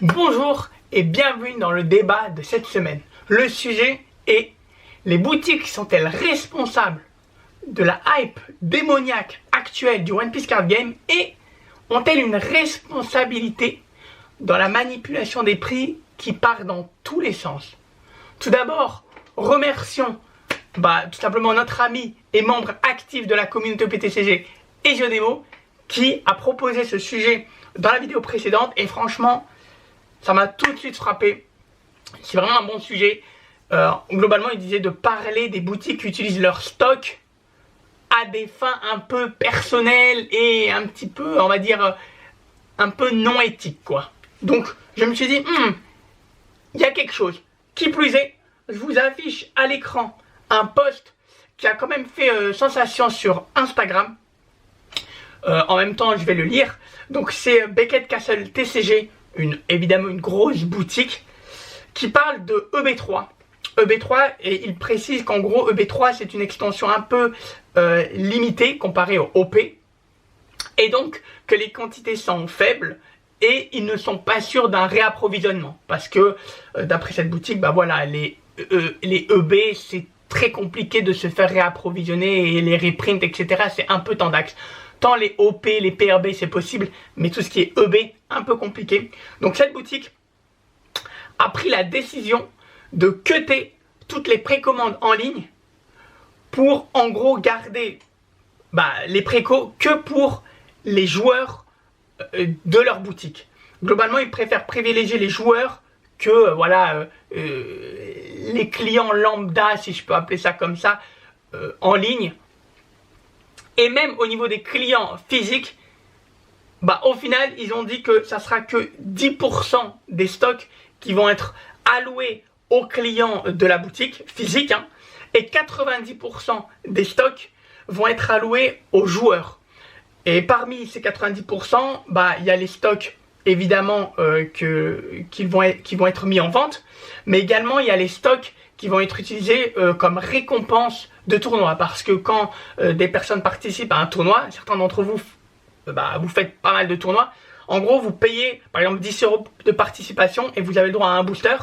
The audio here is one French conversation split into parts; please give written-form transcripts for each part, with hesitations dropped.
Bonjour et bienvenue dans le débat de cette semaine. Le sujet est: les boutiques sont-elles responsables de la hype démoniaque actuelle du One Piece Card Game et ont-elles une responsabilité dans la manipulation des prix qui part dans tous les sens? Tout d'abord, remercions tout simplement notre ami et membre actif de la communauté PTCG et Jodemo qui a proposé ce sujet dans la vidéo précédente et franchement ça m'a tout de suite frappé. C'est vraiment un bon sujet. Globalement, il disait de parler des boutiques qui utilisent leur stock à des fins un peu personnelles et un petit peu, on va dire, un peu non éthiques, quoi. Donc, je me suis dit, il y a quelque chose. Qui plus est, je vous affiche à l'écran un post qui a quand même fait sensation sur Instagram. En même temps, je vais le lire. Donc, c'est Beckett Castle TCG. Évidemment une grosse boutique qui parle de EB3. EB3, et il précise qu'en gros EB3 c'est une extension un peu limitée comparée au OP et donc que les quantités sont faibles et ils ne sont pas sûrs d'un réapprovisionnement parce que d'après cette boutique, les EB c'est très compliqué de se faire réapprovisionner et les reprints etc c'est un peu tendax. Tant les OP, les PRB c'est possible, mais tout ce qui est EB, un peu compliqué. Donc cette boutique a pris la décision de cutter toutes les précommandes en ligne pour en gros garder les précos que pour les joueurs de leur boutique. Globalement, ils préfèrent privilégier les joueurs que les clients lambda, si je peux appeler ça comme ça, en ligne. Et même au niveau des clients physiques, au final, ils ont dit que ça sera que 10% des stocks qui vont être alloués aux clients de la boutique physique, et 90% des stocks vont être alloués aux joueurs. Et parmi ces 90%, il y a les stocks évidemment qui vont être mis en vente, mais également il y a les stocks qui vont être utilisés comme récompense de tournoi, parce que quand des personnes participent à un tournoi, certains d'entre vous, vous faites pas mal de tournois, en gros vous payez par exemple 10 € de participation et vous avez le droit à un booster,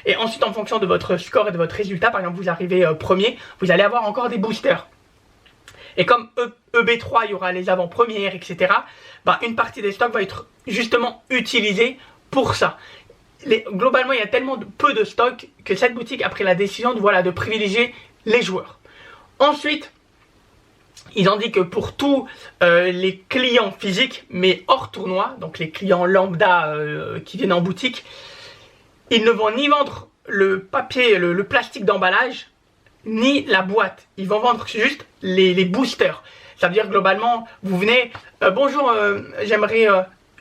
et ensuite en fonction de votre score et de votre résultat, par exemple vous arrivez premier, vous allez avoir encore des boosters. Et comme EB3, il y aura les avant-premières, etc., une partie des stocks va être justement utilisée pour ça. Globalement, il y a tellement peu de stocks que cette boutique a pris la décision de privilégier les joueurs. Ensuite, ils ont dit que pour tous les clients physiques, mais hors tournoi, donc les clients lambda qui viennent en boutique, ils ne vont ni vendre le papier, le plastique d'emballage, ni la boîte. Ils vont vendre juste les boosters. Ça veut dire globalement, vous venez, bonjour, j'aimerais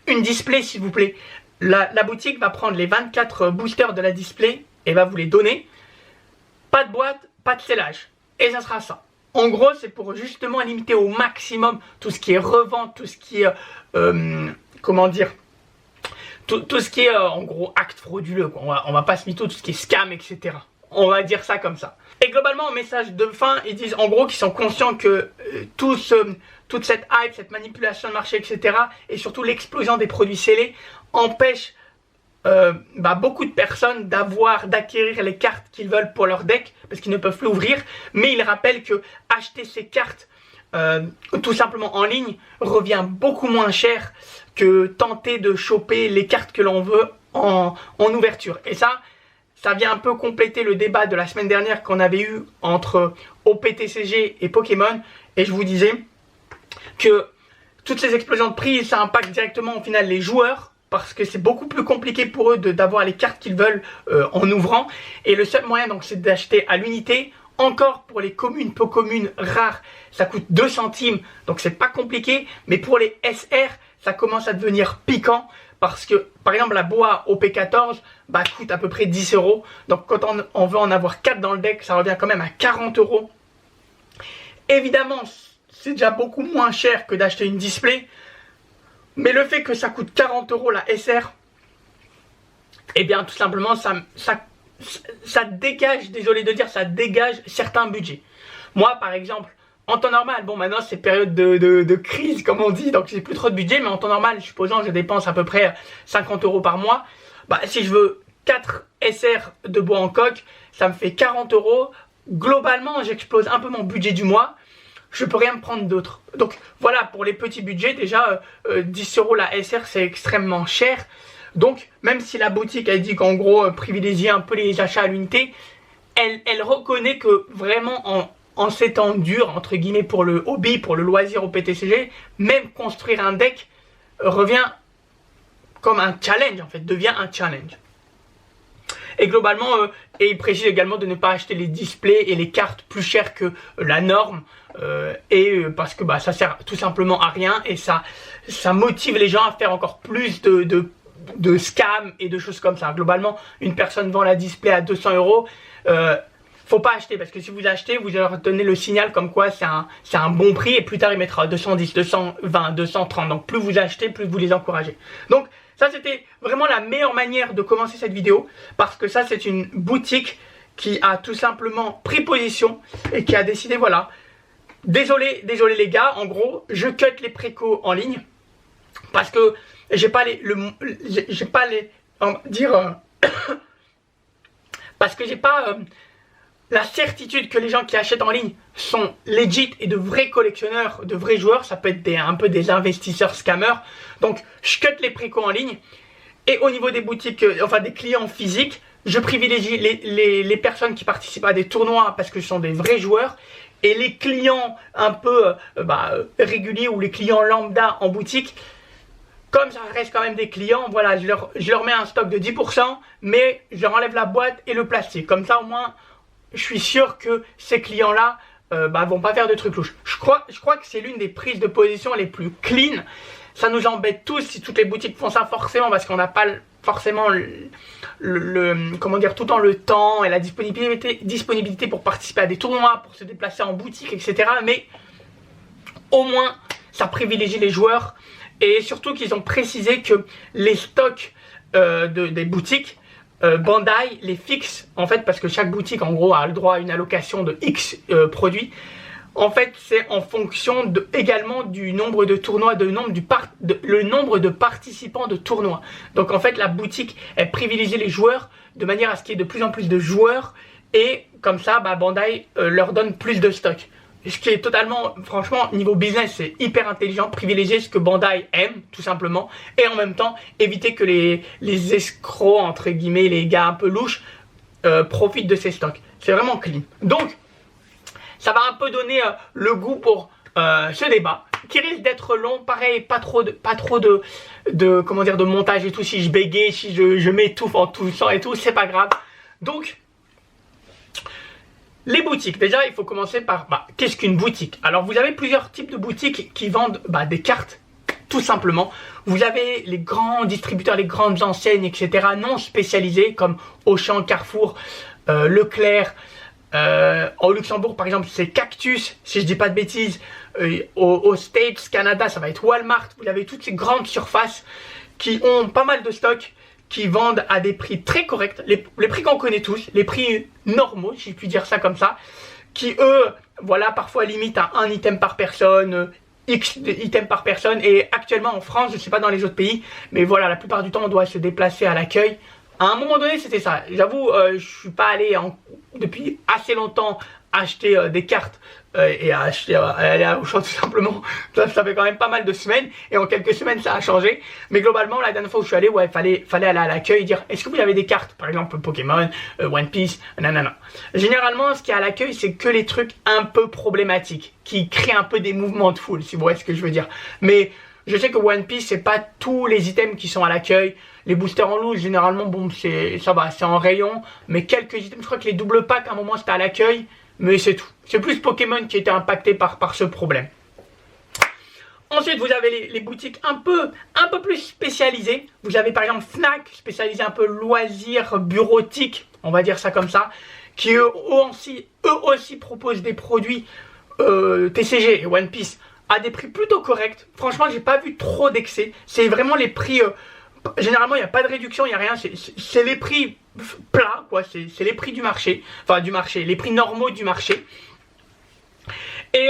une display s'il vous plaît. La boutique va prendre les 24 boosters de la display et va vous les donner. Pas de boîte, pas de scellage. Et ça sera ça. En gros, c'est pour justement limiter au maximum tout ce qui est revente, tout ce qui est, tout ce qui est en gros acte frauduleux, quoi. On va pas se mytho, tout ce qui est scam, etc. On va dire ça comme ça. Et globalement, en message de fin, ils disent en gros qu'ils sont conscients que toute cette hype, cette manipulation de marché, etc. et surtout l'explosion des produits scellés empêche beaucoup de personnes d'acquérir les cartes qu'ils veulent pour leur deck parce qu'ils ne peuvent plus ouvrir. Mais ils rappellent que acheter ces cartes tout simplement en ligne revient beaucoup moins cher que tenter de choper les cartes que l'on veut en ouverture. Et ça vient un peu compléter le débat de la semaine dernière qu'on avait eu entre OPTCG et Pokémon. Et je vous disais que toutes ces explosions de prix, ça impacte directement au final les joueurs, parce que c'est beaucoup plus compliqué pour eux d'avoir les cartes qu'ils veulent en ouvrant. Et le seul moyen donc c'est d'acheter à l'unité. Encore pour les communes, peu communes, rares, ça coûte 2 centimes, donc c'est pas compliqué. Mais pour les SR, ça commence à devenir piquant. Parce que, par exemple, la boa OP14 coûte à peu près 10 €. Donc, quand on veut en avoir 4 dans le deck, ça revient quand même à 40 €. Évidemment, c'est déjà beaucoup moins cher que d'acheter une display. Mais le fait que ça coûte 40 € la SR, eh bien, tout simplement, ça dégage, désolé de dire, ça dégage certains budgets. Moi, par exemple, en temps normal, bon maintenant c'est période de crise comme on dit, donc j'ai plus trop de budget, mais en temps normal, supposons je dépense à peu près 50 € par mois. bah, si je veux 4 SR de bois en coque, ça me fait 40 €. Globalement, j'explose un peu mon budget du mois. Je peux rien me prendre d'autre. Donc voilà, pour les petits budgets, déjà 10 € la SR, c'est extrêmement cher. Donc même si la boutique elle dit qu'en gros privilégier un peu les achats à l'unité, elle reconnaît que vraiment en ces temps durs, entre guillemets, pour le hobby, pour le loisir au PTCG, même construire un deck revient comme un challenge, en fait, devient un challenge. Et globalement, et il précise également de ne pas acheter les displays et les cartes plus chères que la norme, parce que bah, ça sert tout simplement à rien et ça motive les gens à faire encore plus de scams et de choses comme ça. Globalement, une personne vend la display à 200 €, faut pas acheter parce que si vous achetez, vous allez leur donner le signal comme quoi c'est un bon prix et plus tard il mettra 210, 220, 230. Donc plus vous achetez, plus vous les encouragez. Donc ça c'était vraiment la meilleure manière de commencer cette vidéo parce que ça c'est une boutique qui a tout simplement pris position et qui a décidé voilà. Désolé les gars, en gros je cut les précos en ligne parce que j'ai pas parce que j'ai pas la certitude que les gens qui achètent en ligne sont legit et de vrais collectionneurs, de vrais joueurs. Ça peut être un peu des investisseurs scammers. Donc je cut les précos en ligne. Et au niveau des boutiques, enfin des clients physiques, je privilégie les personnes qui participent à des tournois parce que ce sont des vrais joueurs. Et les clients un peu réguliers ou les clients lambda en boutique, comme ça reste quand même des clients, voilà, je leur mets un stock de 10%, mais je leur enlève la boîte et le plastique. Comme ça au moins, je suis sûr que ces clients-là vont pas faire de trucs louches. Je crois que c'est l'une des prises de position les plus clean. Ça nous embête tous si toutes les boutiques font ça forcément parce qu'on n'a pas forcément comment dire, tout le temps le temps et la disponibilité pour participer à des tournois, pour se déplacer en boutique, etc. Mais au moins, ça privilégie les joueurs et surtout qu'ils ont précisé que les stocks des boutiques Bandai les fixe en fait parce que chaque boutique en gros a le droit à une allocation de X produits. En fait c'est en fonction également du nombre de tournois, le nombre de participants de tournois. Donc en fait la boutique elle privilégie les joueurs de manière à ce qu'il y ait de plus en plus de joueurs et comme ça Bandai leur donne plus de stock. Ce qui est totalement, franchement, niveau business, c'est hyper intelligent, privilégier ce que Bandai aime, tout simplement, et en même temps, éviter que les escrocs, entre guillemets, les gars un peu louches, profitent de ces stocks. C'est vraiment clean. Donc, ça va un peu donner le goût pour ce débat, qui risque d'être long, pareil, pas trop comment dire, de montage et tout, si je bégaye, si je m'étouffe en toussant et tout, c'est pas grave. Donc, les boutiques, déjà il faut commencer par qu'est-ce qu'une boutique? Alors vous avez plusieurs types de boutiques qui vendent des cartes, tout simplement. Vous avez les grands distributeurs, les grandes enseignes, etc. non spécialisées comme Auchan, Carrefour, Leclerc. Au Luxembourg par exemple c'est Cactus, si je dis pas de bêtises. Aux States, Canada ça va être Walmart. Vous avez toutes ces grandes surfaces qui ont pas mal de stocks, qui vendent à des prix très corrects, les prix qu'on connaît tous, les prix normaux, si je puis dire ça comme ça, qui eux, voilà, parfois limitent à un item par personne, X items par personne, et actuellement en France, je ne sais pas dans les autres pays, mais voilà, la plupart du temps on doit se déplacer à l'accueil. À un moment donné c'était ça, j'avoue, je suis pas allé depuis assez longtemps acheter des cartes et aller à Auchan tout simplement. Ça fait quand même pas mal de semaines et en quelques semaines ça a changé. Mais globalement la dernière fois où je suis allé, ouais, fallait aller à l'accueil et dire est-ce que vous avez des cartes, par exemple Pokémon, One Piece, nanana. Généralement ce qu'il y a à l'accueil c'est que les trucs un peu problématiques qui créent un peu des mouvements de foule, si vous voyez ce que je veux dire. Mais je sais que One Piece c'est pas tous les items qui sont à l'accueil. Les boosters en loose généralement bon ça va, c'est en rayon, mais quelques items, je crois que les double packs à un moment c'était à l'accueil. Mais c'est tout. C'est plus Pokémon qui était impacté par ce problème. Ensuite, vous avez les boutiques un peu plus spécialisées. Vous avez par exemple Fnac, spécialisé un peu loisirs bureautiques, on va dire ça comme ça, qui eux aussi proposent des produits TCG et One Piece à des prix plutôt corrects. Franchement, j'ai pas vu trop d'excès. C'est vraiment les prix... généralement, il n'y a pas de réduction, il n'y a rien. C'est les prix plats, quoi. C'est les prix du marché. Enfin, les prix normaux du marché. Et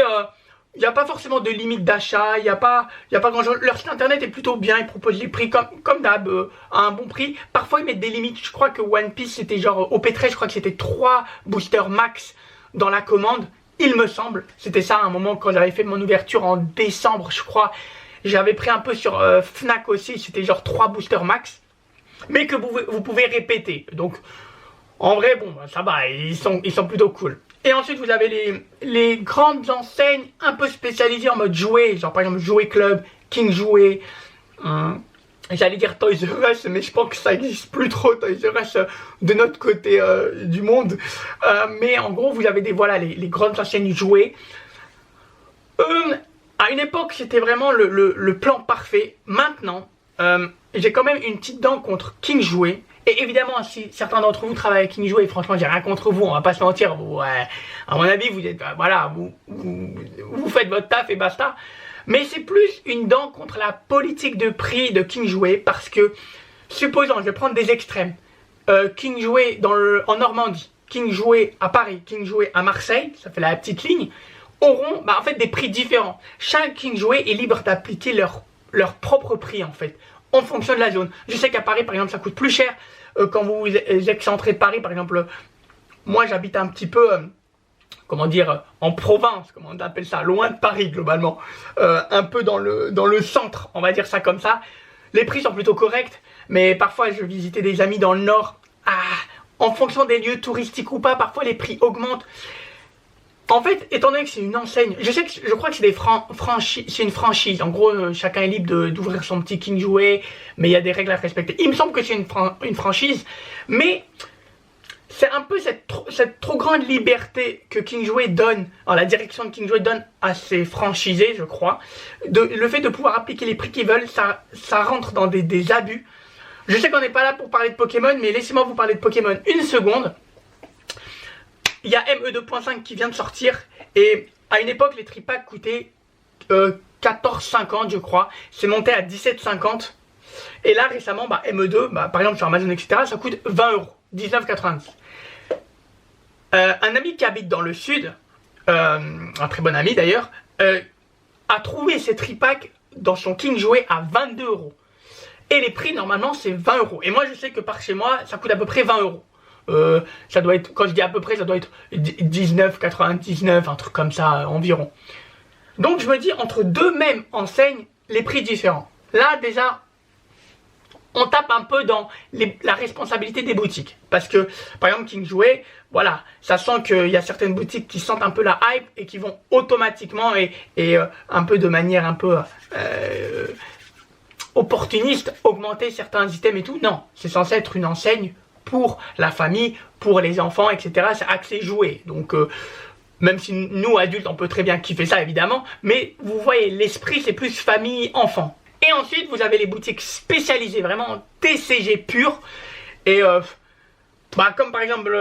il n'y a pas forcément de limite d'achat, il n'y a pas grand chose. Leur site internet est plutôt bien, ils proposent les prix comme d'hab, à un bon prix. Parfois ils mettent des limites, je crois que One Piece c'était genre au P13, je crois que c'était 3 boosters max dans la commande, il me semble. C'était ça à un moment quand j'avais fait mon ouverture en décembre, je crois. J'avais pris un peu sur Fnac aussi, c'était genre 3 boosters max. Mais que vous pouvez répéter. Donc en vrai, bon, ça va, ils sont plutôt cool. Et ensuite, vous avez les grandes enseignes un peu spécialisées en mode jouet, genre par exemple Jouet Club, King Jouet, j'allais dire Toys R Us, mais je pense que ça n'existe plus trop, Toys R Us, de notre côté du monde. Mais en gros, vous avez voilà, les grandes enseignes jouets. À une époque, c'était vraiment le plan parfait. Maintenant, j'ai quand même une petite dent contre King Jouet. Et évidemment, si certains d'entre vous travaillent avec King Jouet, franchement, j'ai rien contre vous, on va pas se mentir. Ouais, à mon avis, vous êtes, voilà, vous faites votre taf et basta. Mais c'est plus une dent contre la politique de prix de King Jouet parce que, supposons, je vais prendre des extrêmes. King Jouet en Normandie, King Jouet à Paris, King Jouet à Marseille, ça fait la petite ligne, auront en fait des prix différents. Chaque King Jouet est libre d'appliquer leur propre prix en fait, en fonction de la zone. Je sais qu'à Paris par exemple ça coûte plus cher quand vous vous excentrez de Paris. Par exemple, moi j'habite un petit peu, comment dire, en province, comment on appelle ça, loin de Paris globalement, un peu dans le centre, on va dire ça comme ça. Les prix sont plutôt corrects, mais parfois je visitais des amis dans le nord, en fonction des lieux touristiques ou pas, parfois les prix augmentent. En fait, étant donné que c'est une enseigne, je crois que c'est une franchise. En gros, chacun est libre d'ouvrir son petit King Jouet, mais il y a des règles à respecter. Il me semble que c'est une franchise, mais c'est un peu cette trop grande liberté que King Jouet donne, la direction de King Jouet donne à ses franchisés, je crois. Le fait de pouvoir appliquer les prix qu'ils veulent, ça rentre dans des abus. Je sais qu'on n'est pas là pour parler de Pokémon, mais laissez-moi vous parler de Pokémon une seconde. Il y a ME 2.5 qui vient de sortir et à une époque les tripacks coûtaient 14,50 je crois. C'est monté à 17,50 et là récemment ME2, par exemple sur Amazon etc. ça coûte 20 €, 19,90. Un ami qui habite dans le sud, un très bon ami d'ailleurs, a trouvé ces tripacks dans son King Jouet à 22 €. Et les prix normalement c'est 20 €. Et moi je sais que par chez moi ça coûte à peu près 20 €. Ça doit être, quand je dis à peu près, ça doit être 19,99, un truc comme ça environ. Donc je me dis, entre deux mêmes enseignes, les prix différents. Là déjà, on tape un peu dans la responsabilité des boutiques. Parce que, par exemple, King Jouet, voilà, ça sent qu'il y a certaines boutiques qui sentent un peu la hype et qui vont automatiquement et un peu de manière un peu opportuniste augmenter certains items et tout. Non, c'est censé être une enseigne pour la famille, pour les enfants, etc. C'est axé jouet. Donc, même si nous, adultes, on peut très bien kiffer ça, évidemment. Mais vous voyez, l'esprit, c'est plus famille-enfant. Et ensuite, vous avez les boutiques spécialisées, vraiment TCG pur. Et, comme par exemple,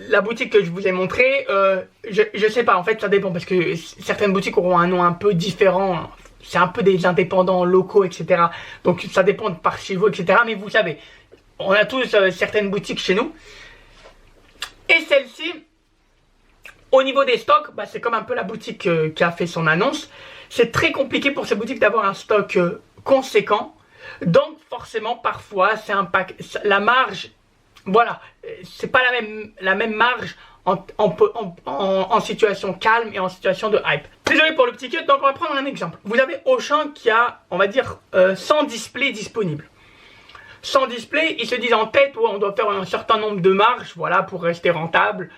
la boutique que je vous ai montrée, je sais pas, en fait, ça dépend. Parce que certaines boutiques auront un nom un peu différent. C'est un peu des indépendants locaux, etc. Donc, ça dépend de par chez vous, etc. Mais vous savez, on a tous certaines boutiques chez nous. Et celle-ci, au niveau des stocks, c'est comme un peu la boutique qui a fait son annonce. C'est très compliqué pour ces boutiques d'avoir un stock conséquent. Donc forcément, parfois, c'est un pack. La marge, voilà, c'est pas la même marge en situation calme et en situation de hype. Désolé pour le petit cut, donc on va prendre un exemple. Vous avez Auchan qui a, on va dire, 100 displays disponibles. Sans display, ils se disent en tête, on doit faire un certain nombre de marges, voilà, pour rester rentable.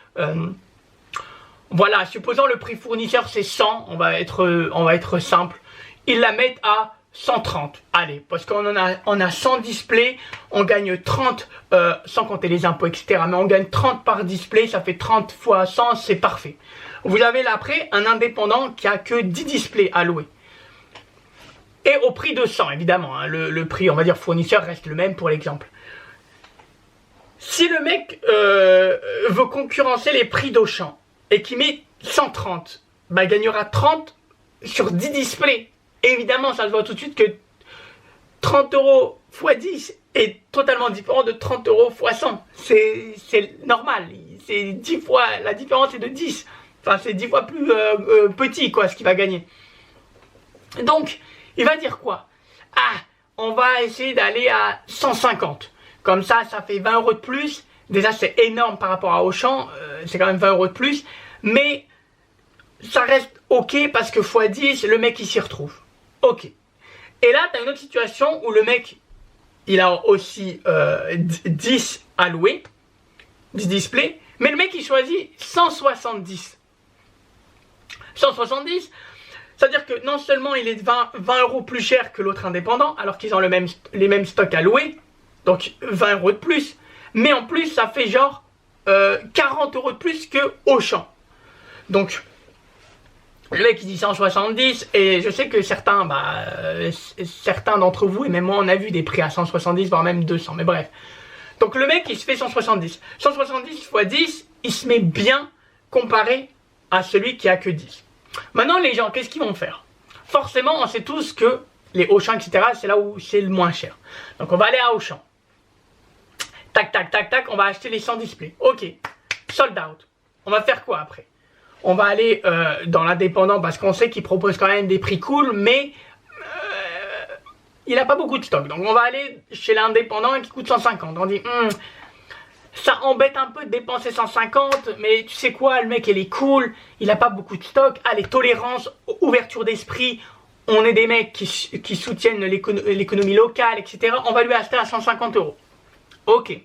Voilà, supposons le prix fournisseur c'est 100, on va être simple. Ils la mettent à 130. Allez, parce qu'on a 100 displays, on gagne 30, sans compter les impôts, etc. Mais on gagne 30 par display, ça fait 30 fois 100, c'est parfait. Vous avez là après un indépendant qui a que 10 displays à louer. Et au prix de 100, évidemment, hein, le prix, on va dire, fournisseur reste le même pour l'exemple. Si le mec veut concurrencer les prix d'Auchan et qui met 130, il gagnera 30 sur 10 displays. Et évidemment, ça se voit tout de suite que 30 € x 10 est totalement différent de 30 € x 100. C'est normal, c'est 10 fois, la différence est de 10. Enfin, c'est 10 fois plus petit, quoi, ce qu'il va gagner. Donc, il va dire quoi? Ah, on va essayer d'aller à 150. Comme ça fait 20 € de plus. Déjà, c'est énorme par rapport à Auchan. C'est quand même 20 € de plus. Mais ça reste ok parce que x10, le mec, il s'y retrouve. Ok. Et là, tu as une autre situation où le mec, il a aussi 10 à louer. 10 displays. Mais le mec, il choisit 170. 170, c'est-à-dire que non seulement il est 20 € plus cher que l'autre indépendant, alors qu'ils ont les mêmes stocks à louer, donc 20 € de plus, mais en plus ça fait genre 40 € de plus que Auchan. Donc le mec il dit 170, et je sais que certains d'entre vous, et même moi on a vu des prix à 170, voire même 200, mais bref. Donc le mec il se fait 170. 170 x 10, il se met bien comparé à celui qui a que 10. Maintenant, les gens, qu'est-ce qu'ils vont faire? Forcément, on sait tous que les Auchan, etc., c'est là où c'est le moins cher. Donc, on va aller à Auchan. Tac, tac, tac, tac, on va acheter les 100 displays. Ok, sold out. On va faire quoi après? On va aller dans l'indépendant parce qu'on sait qu'il propose quand même des prix cool, mais il n'a pas beaucoup de stock. Donc, on va aller chez l'indépendant qui coûte 150. On dit, ça embête un peu de dépenser 150, mais tu sais quoi, le mec il est cool, il a pas beaucoup de stock, allez, tolérance, ouverture d'esprit, on est des mecs qui soutiennent l'économie locale, etc. On va lui acheter à 150 €. Ok.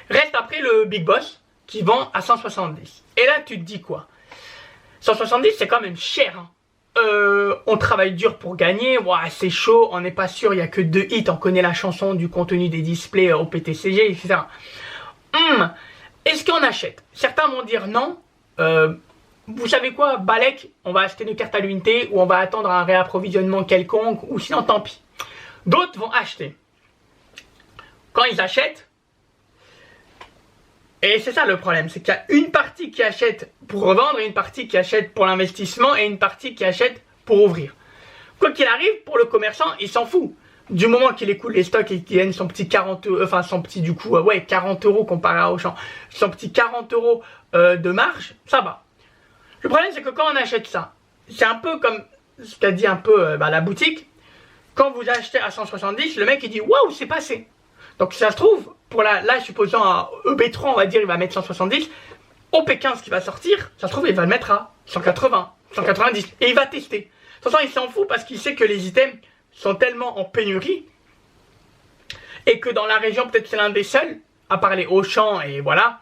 Reste après le Big Boss qui vend à 170. Et là tu te dis quoi? 170 c'est quand même cher, hein. On travaille dur pour gagner, ouais, c'est chaud, on n'est pas sûr, il n'y a que 2 hits, on connaît la chanson du contenu des displays au PTCG, etc. Est-ce qu'on achète? Certains vont dire non, vous savez quoi, Balek, on va acheter nos cartes à l'unité, ou on va attendre un réapprovisionnement quelconque, ou sinon tant pis. D'autres vont acheter. Quand ils achètent, et c'est ça le problème, c'est qu'il y a une partie qui achète pour revendre, et une partie qui achète pour l'investissement, et une partie qui achète pour ouvrir. Quoi qu'il arrive, pour le commerçant, il s'en fout. Du moment qu'il écoule les stocks et qu'il gagne son petit 40 €, enfin son petit du coup, 40 € comparé à Auchan, son petit 40 € de marge, ça va. Le problème c'est que quand on achète ça, c'est un peu comme ce qu'a dit un peu la boutique, quand vous achetez à 170, le mec il dit waouh, c'est passé. Donc si ça se trouve, pour là supposons un EB3, on va dire il va mettre 170, au P15 qui va sortir, ça se trouve il va le mettre à 180, 190, et il va tester. De toute façon il s'en fout parce qu'il sait que les items sont tellement en pénurie, et que dans la région peut-être c'est l'un des seuls, à part les Auchan, et voilà.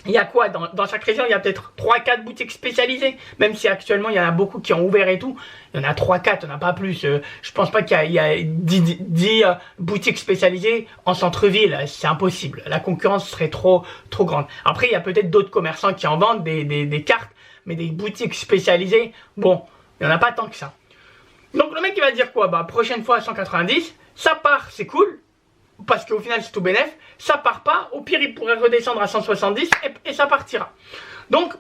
Il y a quoi dans chaque région, il y a peut-être 3-4 boutiques spécialisées, même si actuellement il y en a beaucoup qui ont ouvert et tout. Il y en a 3-4, il n'y en a pas plus. Je pense pas qu'il y a 10 boutiques spécialisées en centre-ville, c'est impossible. La concurrence serait trop grande. Après, il y a peut-être d'autres commerçants qui en vendent des cartes, mais des boutiques spécialisées, bon, il n'y en a pas tant que ça. Donc le mec il va dire quoi? Bah prochaine fois à 190, ça part, c'est cool. Parce qu'au final c'est tout bénef, ça part pas, au pire il pourrait redescendre à 170 et ça partira. Donc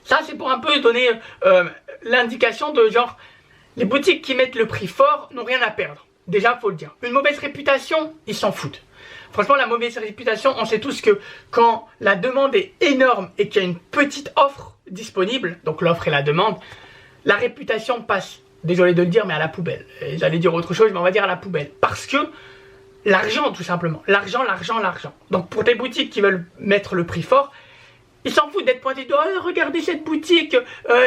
ça c'est pour un peu donner l'indication de genre, les boutiques qui mettent le prix fort n'ont rien à perdre, déjà faut le dire. Une mauvaise réputation, ils s'en foutent. Franchement la mauvaise réputation, on sait tous que quand la demande est énorme et qu'il y a une petite offre disponible, donc l'offre et la demande, la réputation passe, désolé de le dire, mais à la poubelle. J'allais dire autre chose, mais on va dire à la poubelle, parce que l'argent tout simplement, l'argent. Donc pour des boutiques qui veulent mettre le prix fort, ils s'en foutent d'être pointés de oh, regardez cette boutique,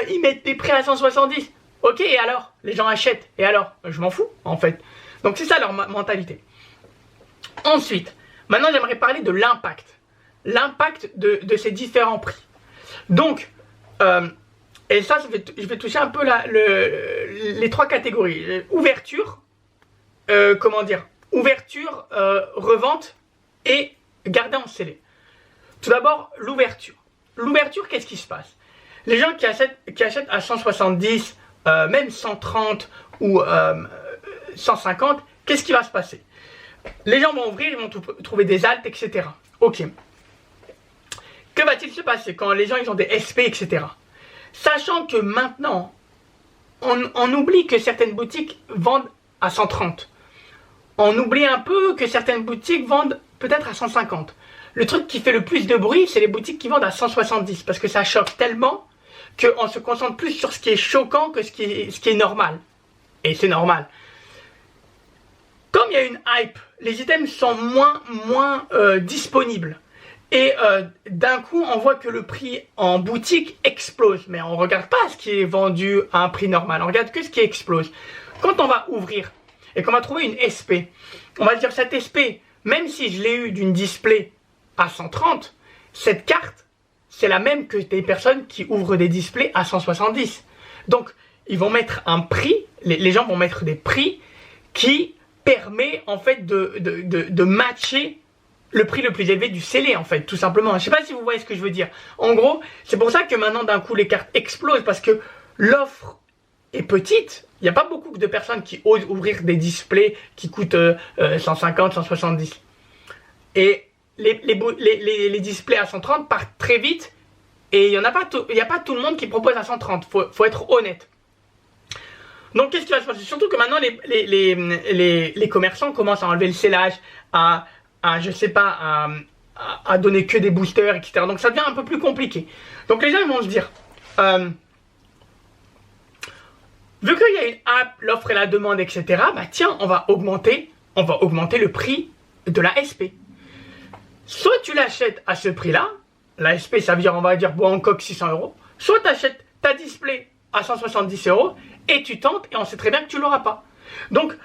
ils mettent des prix à 170. Ok, et alors? Les gens achètent, et alors? Je m'en fous en fait. Donc c'est ça leur mentalité. Ensuite, maintenant j'aimerais parler de l'impact. L'impact de ces différents prix. Donc, et ça je vais toucher un peu les 3 catégories. Ouverture, comment dire? Ouverture, revente et garder en scellé. Tout d'abord, l'ouverture. L'ouverture, qu'est-ce qui se passe? Les gens qui achètent à 170, même 130 ou 150, qu'est-ce qui va se passer? Les gens vont ouvrir, ils vont trouver des altes, etc. Ok. Que va-t-il se passer quand les gens ils ont des SP, etc. Sachant que maintenant, on oublie que certaines boutiques vendent à 130. On oublie un peu que certaines boutiques vendent peut-être à 150. le truc qui fait le plus de bruit, c'est les boutiques qui vendent à 170 parce que ça choque tellement qu'on se concentre plus sur ce qui est choquant que ce qui est normal. Et c'est normal. Comme il y a une hype, les items sont moins disponibles. Et d'un coup, on voit que le prix en boutique explose. Mais on ne regarde pas ce qui est vendu à un prix normal. On regarde que ce qui explose. Quand on va ouvrir et qu'on va trouver une SP, on va dire cette SP, même si je l'ai eu d'une display à 130, cette carte, c'est la même que des personnes qui ouvrent des displays à 170. Donc, ils vont mettre un prix, les gens vont mettre des prix qui permet en fait de matcher le prix le plus élevé du scellé en fait, tout simplement. Je ne sais pas si vous voyez ce que je veux dire. En gros, c'est pour ça que maintenant d'un coup les cartes explosent parce que l'offre est petite. Il n'y a pas beaucoup de personnes qui osent ouvrir des displays qui coûtent 150, 170. Et les displays à 130 partent très vite et il n'y a pas tout le monde qui propose à 130. Faut être honnête. Donc qu'est-ce qui va se passer? Surtout que maintenant les commerçants commencent à enlever le scellage, à donner que des boosters, etc. Donc ça devient un peu plus compliqué. Donc les gens ils vont se dire, vu qu'il y a une app, l'offre et la demande, etc. Bah tiens, on va augmenter le prix de la SP. Soit tu l'achètes à ce prix-là, la SP ça veut dire on va dire bois en coque 600 €. Soit tu achètes ta display à 170 € et tu tentes et on sait très bien que tu l'auras pas. Donc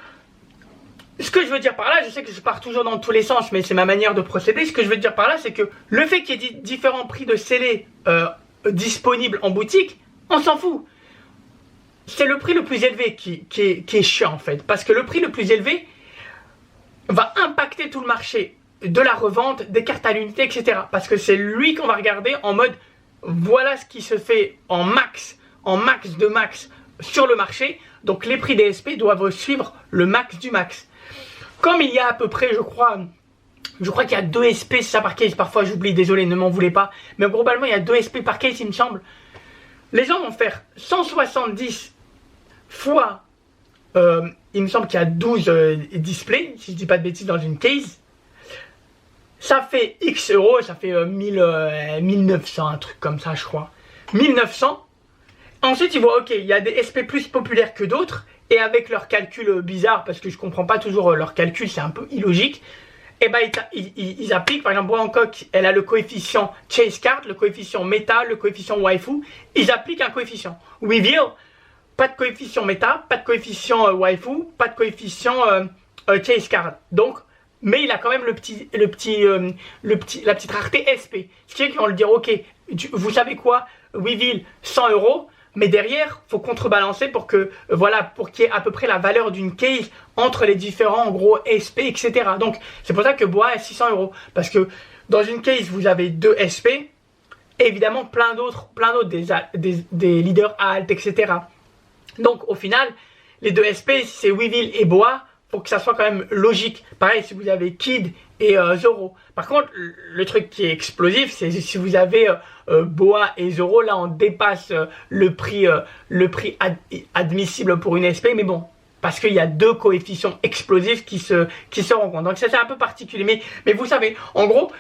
ce que je veux dire par là, je sais que je pars toujours dans tous les sens, mais c'est ma manière de procéder. Ce que je veux dire par là, c'est que le fait qu'il y ait différents prix de scellés disponibles en boutique, on s'en fout. C'est le prix le plus élevé qui est chiant en fait. Parce que le prix le plus élevé va impacter tout le marché de la revente, des cartes à l'unité, etc. Parce que c'est lui qu'on va regarder en mode, voilà ce qui se fait en max de max sur le marché. Donc les prix des SP doivent suivre le max du max. Comme il y a à peu près, je crois qu'il y a 2 SP, c'est ça par case, parfois j'oublie, désolé, ne m'en voulez pas. Mais globalement, il y a 2 SP par case, il me semble. Les gens vont faire 170 fois, il me semble qu'il y a 12 displays, si je dis pas de bêtises, dans une case. Ça fait X euros, ça fait 1900, un truc comme ça, je crois. 1900. Ensuite, ils voient, ok, il y a des SP plus populaires que d'autres. Et avec leurs calculs bizarres, parce que je comprends pas toujours leurs calculs, c'est un peu illogique. Et ben ils appliquent, par exemple, Hancock, elle a le coefficient Chase Card, le coefficient Meta, le coefficient Waifu. Ils appliquent un coefficient. Weevil, pas de coefficient Meta, pas de coefficient Waifu, pas de coefficient Chase Card. Donc, mais il a quand même la petite rareté SP. Ce qui est qu'ils vont le dire, ok, vous savez quoi, Weevil, 100 €. Mais derrière, faut contrebalancer pour que, voilà, pour qu'il y ait à peu près la valeur d'une case entre les différents, en gros, SP, etc. Donc, c'est pour ça que bois est 600 €. Parce que dans une case, vous avez 2 SP, et évidemment, plein d'autres, des leaders alt, etc. Donc, au final, les 2 SP, si c'est Weevil et bois, pour que ça soit quand même logique. Pareil, si vous avez Kid et Zoro. Par contre, le truc qui est explosif, c'est si vous avez Boa et Zoro, là on dépasse le prix admissible pour une SP, mais bon, parce qu'il y a 2 coefficients explosifs qui se rencontrent. Donc ça c'est un peu particulier, mais vous savez, en gros,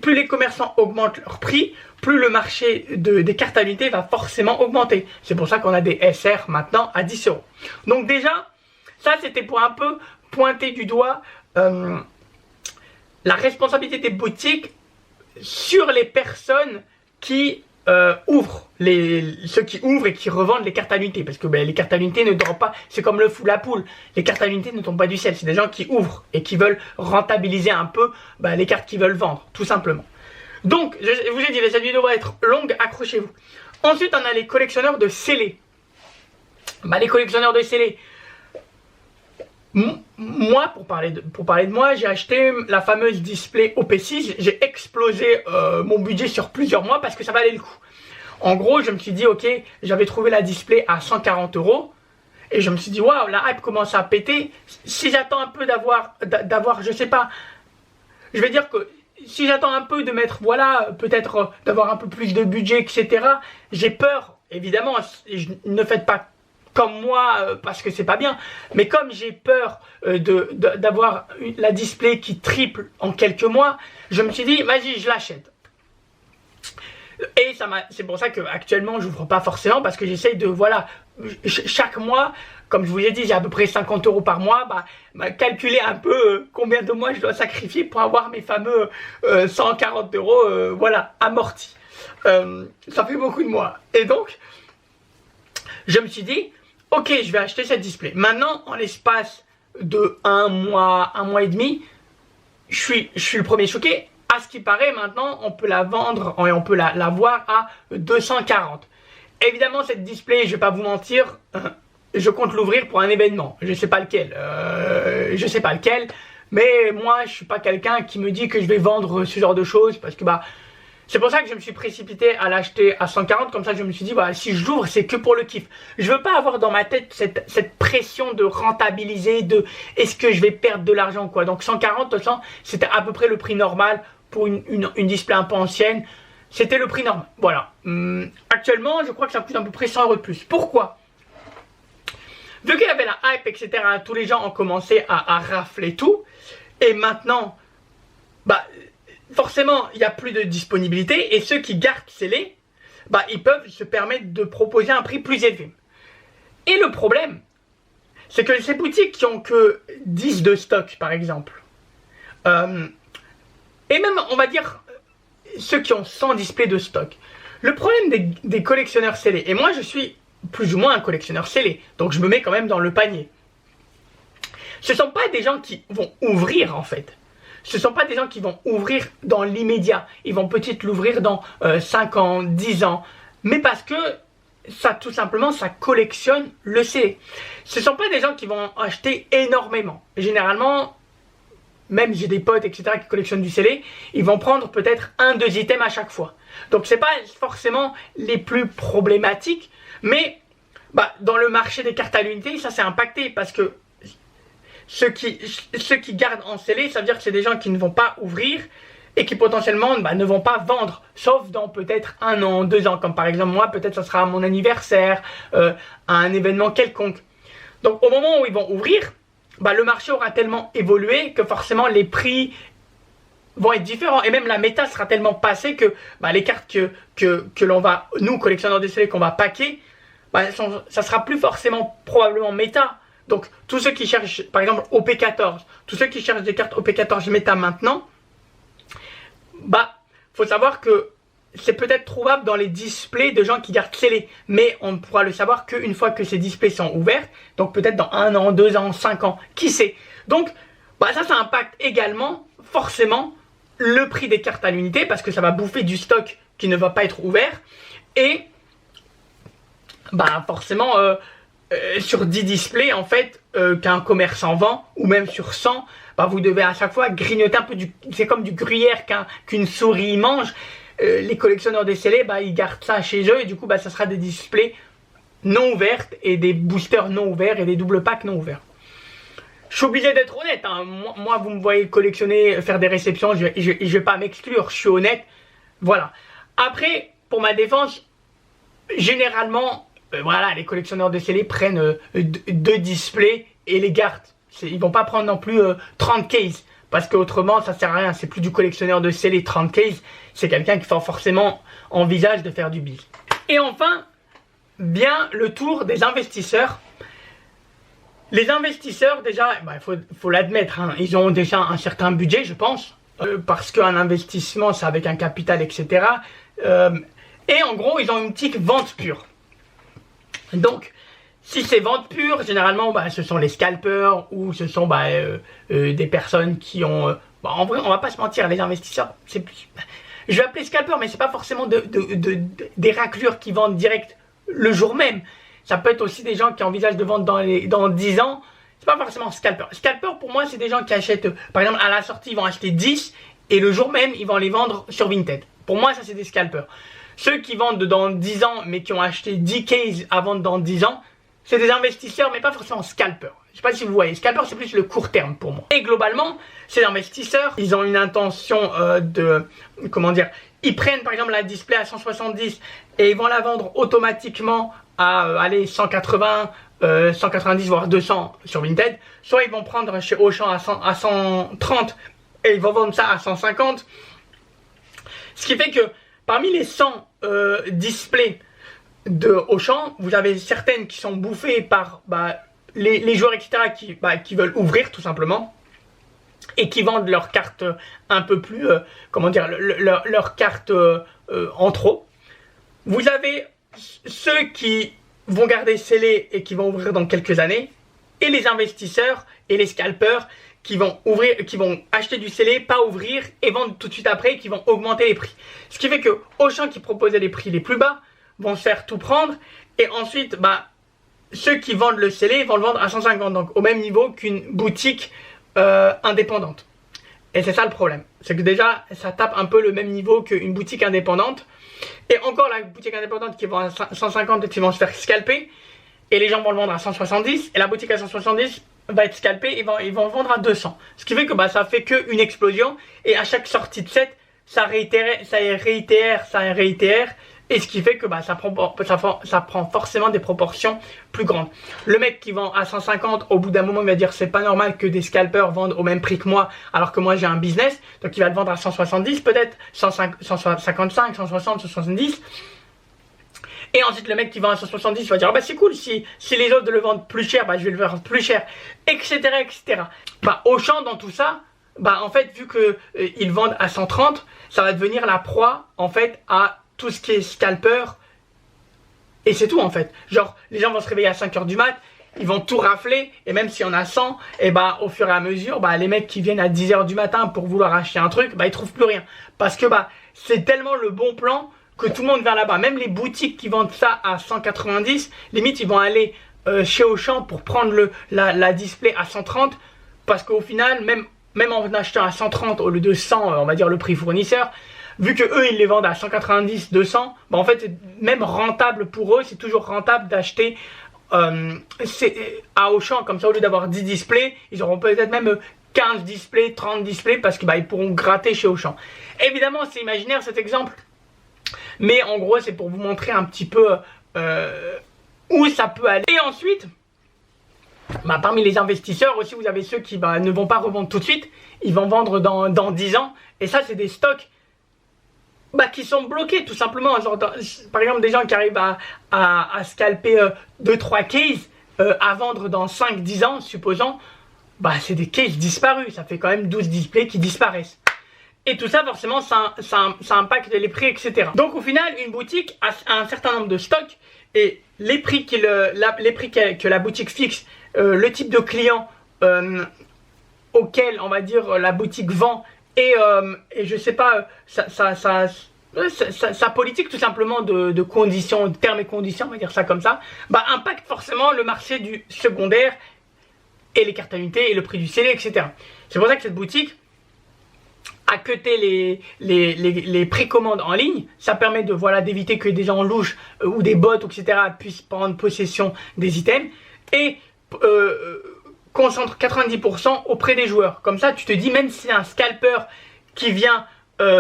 plus les commerçants augmentent leur prix, plus le marché des cartes à l'unité va forcément augmenter. C'est pour ça qu'on a des SR maintenant à 10 €. Donc déjà, ça c'était pour un peu pointer du doigt la responsabilité des boutiques sur les personnes qui ouvrent, ceux qui ouvrent et qui revendent les cartes à l'unité. Parce que les cartes à l'unité ne tombent pas, c'est comme le fou la poule. Les cartes à l'unité ne tombent pas du ciel, c'est des gens qui ouvrent et qui veulent rentabiliser un peu les cartes qu'ils veulent vendre, tout simplement. Donc, je vous ai dit, cette vidéo va être longue, accrochez-vous. Ensuite, on a les collectionneurs de scellés. Les collectionneurs de scellés. Moi, pour parler de moi, j'ai acheté la fameuse display OP6. J'ai explosé mon budget sur plusieurs mois parce que ça valait le coup. En gros, je me suis dit, ok, j'avais trouvé la display à 140 € et je me suis dit, waouh, la hype commence à péter. Si j'attends un peu d'avoir, je sais pas, je vais dire que si j'attends un peu de mettre, voilà, peut-être d'avoir un peu plus de budget, etc., j'ai peur, évidemment, ne faites pas comme moi parce que c'est pas bien, mais comme j'ai peur d'avoir la display qui triple en quelques mois, je me suis dit vas-y, je l'achète. Et c'est pour ça que actuellement j'ouvre pas forcément, parce que j'essaye de, voilà, chaque mois, comme je vous ai dit, j'ai à peu près 50 € par mois, calculer un peu combien de mois je dois sacrifier pour avoir mes fameux 140 €, voilà, amortis. Ça fait beaucoup de mois. Et donc, je me suis dit, ok, je vais acheter cette display. Maintenant, en l'espace de un mois et demi, je suis le premier choqué. À ce qui paraît, maintenant, on peut la vendre et on peut la voir à 240. Évidemment, cette display, je vais pas vous mentir, je compte l'ouvrir pour un événement. Je sais pas lequel. Mais moi, je suis pas quelqu'un qui me dit que je vais vendre ce genre de choses, parce que c'est pour ça que je me suis précipité à l'acheter à 140. Comme ça, je me suis dit, si je l'ouvre, c'est que pour le kiff. Je veux pas avoir dans ma tête cette pression de rentabiliser, de est-ce que je vais perdre de l'argent, quoi. Donc 140, de toute façon, c'était à peu près le prix normal pour une display un peu ancienne. C'était le prix normal. Voilà. Actuellement, je crois que ça coûte à peu près 100 € de plus. Pourquoi? Vu qu'il y avait la hype, etc., tous les gens ont commencé à rafler tout. Et maintenant, forcément, il n'y a plus de disponibilité. Et ceux qui gardent scellés, ils peuvent se permettre de proposer un prix plus élevé. Et le problème, c'est que ces boutiques qui ont que 10 de stock, par exemple, et même, on va dire, ceux qui ont 100 displays de stock. Le problème des collectionneurs scellés, et moi je suis plus ou moins un collectionneur scellé, donc je me mets quand même dans le panier. Ce ne sont pas des gens qui vont ouvrir en fait. Ce ne sont pas des gens qui vont ouvrir dans l'immédiat. Ils vont peut-être l'ouvrir dans 5 ans, 10 ans. Mais parce que ça, tout simplement, ça collectionne le scellé. Ce ne sont pas des gens qui vont acheter énormément. Généralement, même j'ai des potes, etc., qui collectionnent du scellé, ils vont prendre peut-être 1-2 items à chaque fois. Donc c'est pas forcément les plus problématiques, mais dans le marché des cartes à l'unité, ça s'est impacté, parce que ceux qui gardent en scellé, ça veut dire que c'est des gens qui ne vont pas ouvrir et qui potentiellement ne vont pas vendre, sauf dans peut-être 1 an, 2 ans, comme par exemple moi, peut-être ça sera à mon anniversaire, à un événement quelconque. Donc au moment où ils vont ouvrir, le marché aura tellement évolué que forcément les prix vont être différents, et même la méta sera tellement passée que les cartes que l'on va, nous collectionneurs de scellés, qu'on va packer, ça sera plus forcément probablement méta. Donc tous ceux qui cherchent par exemple OP14, tous ceux qui cherchent des cartes OP14 méta maintenant, faut savoir que c'est peut-être trouvable dans les displays de gens qui gardent scellés, mais on ne pourra le savoir qu'une fois que ces displays sont ouverts, donc peut-être dans 1 an, 2 ans, 5 ans, qui sait. Donc ça impacte également forcément le prix des cartes à l'unité, parce que ça va bouffer du stock qui ne va pas être ouvert, et forcément sur 10 displays en fait qu'un commerçant vend, ou même sur 100, vous devez à chaque fois grignoter un peu c'est comme du gruyère qu'une souris mange. Les collectionneurs des scellés, ils gardent ça chez eux, et du coup ça sera des displays non ouverts et des boosters non ouverts et des double packs non ouverts. Je suis obligé d'être honnête, hein. Moi vous me voyez collectionner, faire des réceptions, je vais pas m'exclure, je suis honnête, voilà. Après, pour ma défense, généralement, les collectionneurs de scellés prennent 2 displays et les gardent. Ils vont pas prendre non plus 30 cases, parce qu'autrement ça sert à rien. C'est plus du collectionneur de scellés 30 cases, c'est quelqu'un qui forcément envisage de faire du biz. Et enfin, vient le tour des investisseurs. Les investisseurs, déjà, faut l'admettre, hein, ils ont déjà un certain budget, je pense, parce qu'un investissement, c'est avec un capital, etc. Et en gros, ils ont une petite vente pure. Donc, si c'est vente pure, généralement, ce sont les scalpers, ou ce sont des personnes qui ont... en vrai, on va pas se mentir, les investisseurs, c'est plus... Je vais appeler scalper, mais c'est pas forcément des raclures qui vendent direct le jour même. Ça peut être aussi des gens qui envisagent de vendre dans 10 ans. C'est pas forcément scalper. Scalper, pour moi, c'est des gens qui achètent, par exemple, à la sortie, ils vont acheter 10, et le jour même, ils vont les vendre sur Vinted. Pour moi, ça, c'est des scalpers. Ceux qui vendent dans 10 ans, mais qui ont acheté 10 cases à vendre dans 10 ans, c'est des investisseurs, mais pas forcément scalpers. Je sais pas si vous voyez, scalper, c'est plus le court terme pour moi. Et globalement, ces investisseurs, ils ont une intention comment dire, ils prennent par exemple la display à 170 et ils vont la vendre automatiquement aller 180, 190 voire 200 sur Vinted, soit ils vont prendre chez Auchan à 130 et ils vont vendre ça à 150. Ce qui fait que parmi les 100 displays de Auchan, vous avez certaines qui sont bouffées par les joueurs, etc., qui veulent ouvrir tout simplement et qui vendent leurs cartes un peu plus, comment dire, leurs cartes en trop. Vous avez ceux qui vont garder scellés et qui vont ouvrir dans quelques années, et les investisseurs et les scalpers qui vont acheter du scellé, pas ouvrir et vendre tout de suite après, qui vont augmenter les prix. Ce qui fait que Auchan qui proposait les prix les plus bas vont se faire tout prendre, et ensuite ceux qui vendent le scellé vont le vendre à 150, donc au même niveau qu'une boutique indépendante. Et c'est ça le problème, c'est que déjà ça tape un peu le même niveau qu'une boutique indépendante. Et encore la boutique indépendante qui vend à 150 qui vont se faire scalper, et les gens vont le vendre à 170, et la boutique à 170 va être scalpée et ils vont le vendre à 200. Ce qui fait que ça fait qu'une explosion, et à chaque sortie de set ça réitère, et ce qui fait que ça prend forcément des proportions plus grandes. Le mec qui vend à 150, au bout d'un moment il va dire c'est pas normal que des scalpers vendent au même prix que moi alors que moi j'ai un business, donc il va le vendre à 170 peut-être, 155, 160, 170. Et ensuite le mec qui vend à 170 va dire c'est cool, si les autres le vendent plus cher, je vais le vendre plus cher, etc. Auchan dans tout ça, en fait vu que ils vendent à 130, ça va devenir la proie en fait à tout ce qui est scalper, et c'est tout en fait. Genre les gens vont se réveiller à 5h du mat, ils vont tout rafler, et même s'il y en a 100, et au fur et à mesure, les mecs qui viennent à 10h du matin pour vouloir acheter un truc, ils trouvent plus rien. Parce que c'est tellement le bon plan que tout le monde vient là-bas. Même les boutiques qui vendent ça à 190, limite ils vont aller chez Auchan pour prendre la display à 130, parce qu'au final, même en achetant à 130 au lieu de 100, on va dire le prix fournisseur, vu que eux ils les vendent à 190, 200, en fait c'est même rentable pour eux, c'est toujours rentable d'acheter à Auchan. Comme ça, au lieu d'avoir 10 displays, ils auront peut-être même 15 displays, 30 displays, parce que ils pourront gratter chez Auchan. Évidemment c'est imaginaire cet exemple, mais en gros c'est pour vous montrer un petit peu où ça peut aller. Et ensuite, parmi les investisseurs aussi, vous avez ceux qui ne vont pas revendre tout de suite, ils vont vendre dans 10 ans, et ça c'est des stocks qui sont bloqués tout simplement. Genre, par exemple des gens qui arrivent à scalper 2-3 cases à vendre dans 5-10 ans, supposons, c'est des cases disparus, ça fait quand même 12 displays qui disparaissent. Et tout ça forcément ça impacte les prix, etc. Donc au final une boutique a un certain nombre de stocks, et les prix que la boutique fixe, le type de client auquel on va dire la boutique vend, et je sais pas, sa politique tout simplement de conditions, de termes et conditions, on va dire ça comme ça, impacte forcément le marché du secondaire et les cartes à unité et le prix du scellé, etc. C'est pour ça que cette boutique a cuté les précommandes en ligne. Ça permet d'éviter que des gens louches ou des bots, etc. puissent prendre possession des items, et concentre 90% auprès des joueurs. Comme ça tu te dis, même si c'est un scalper qui vient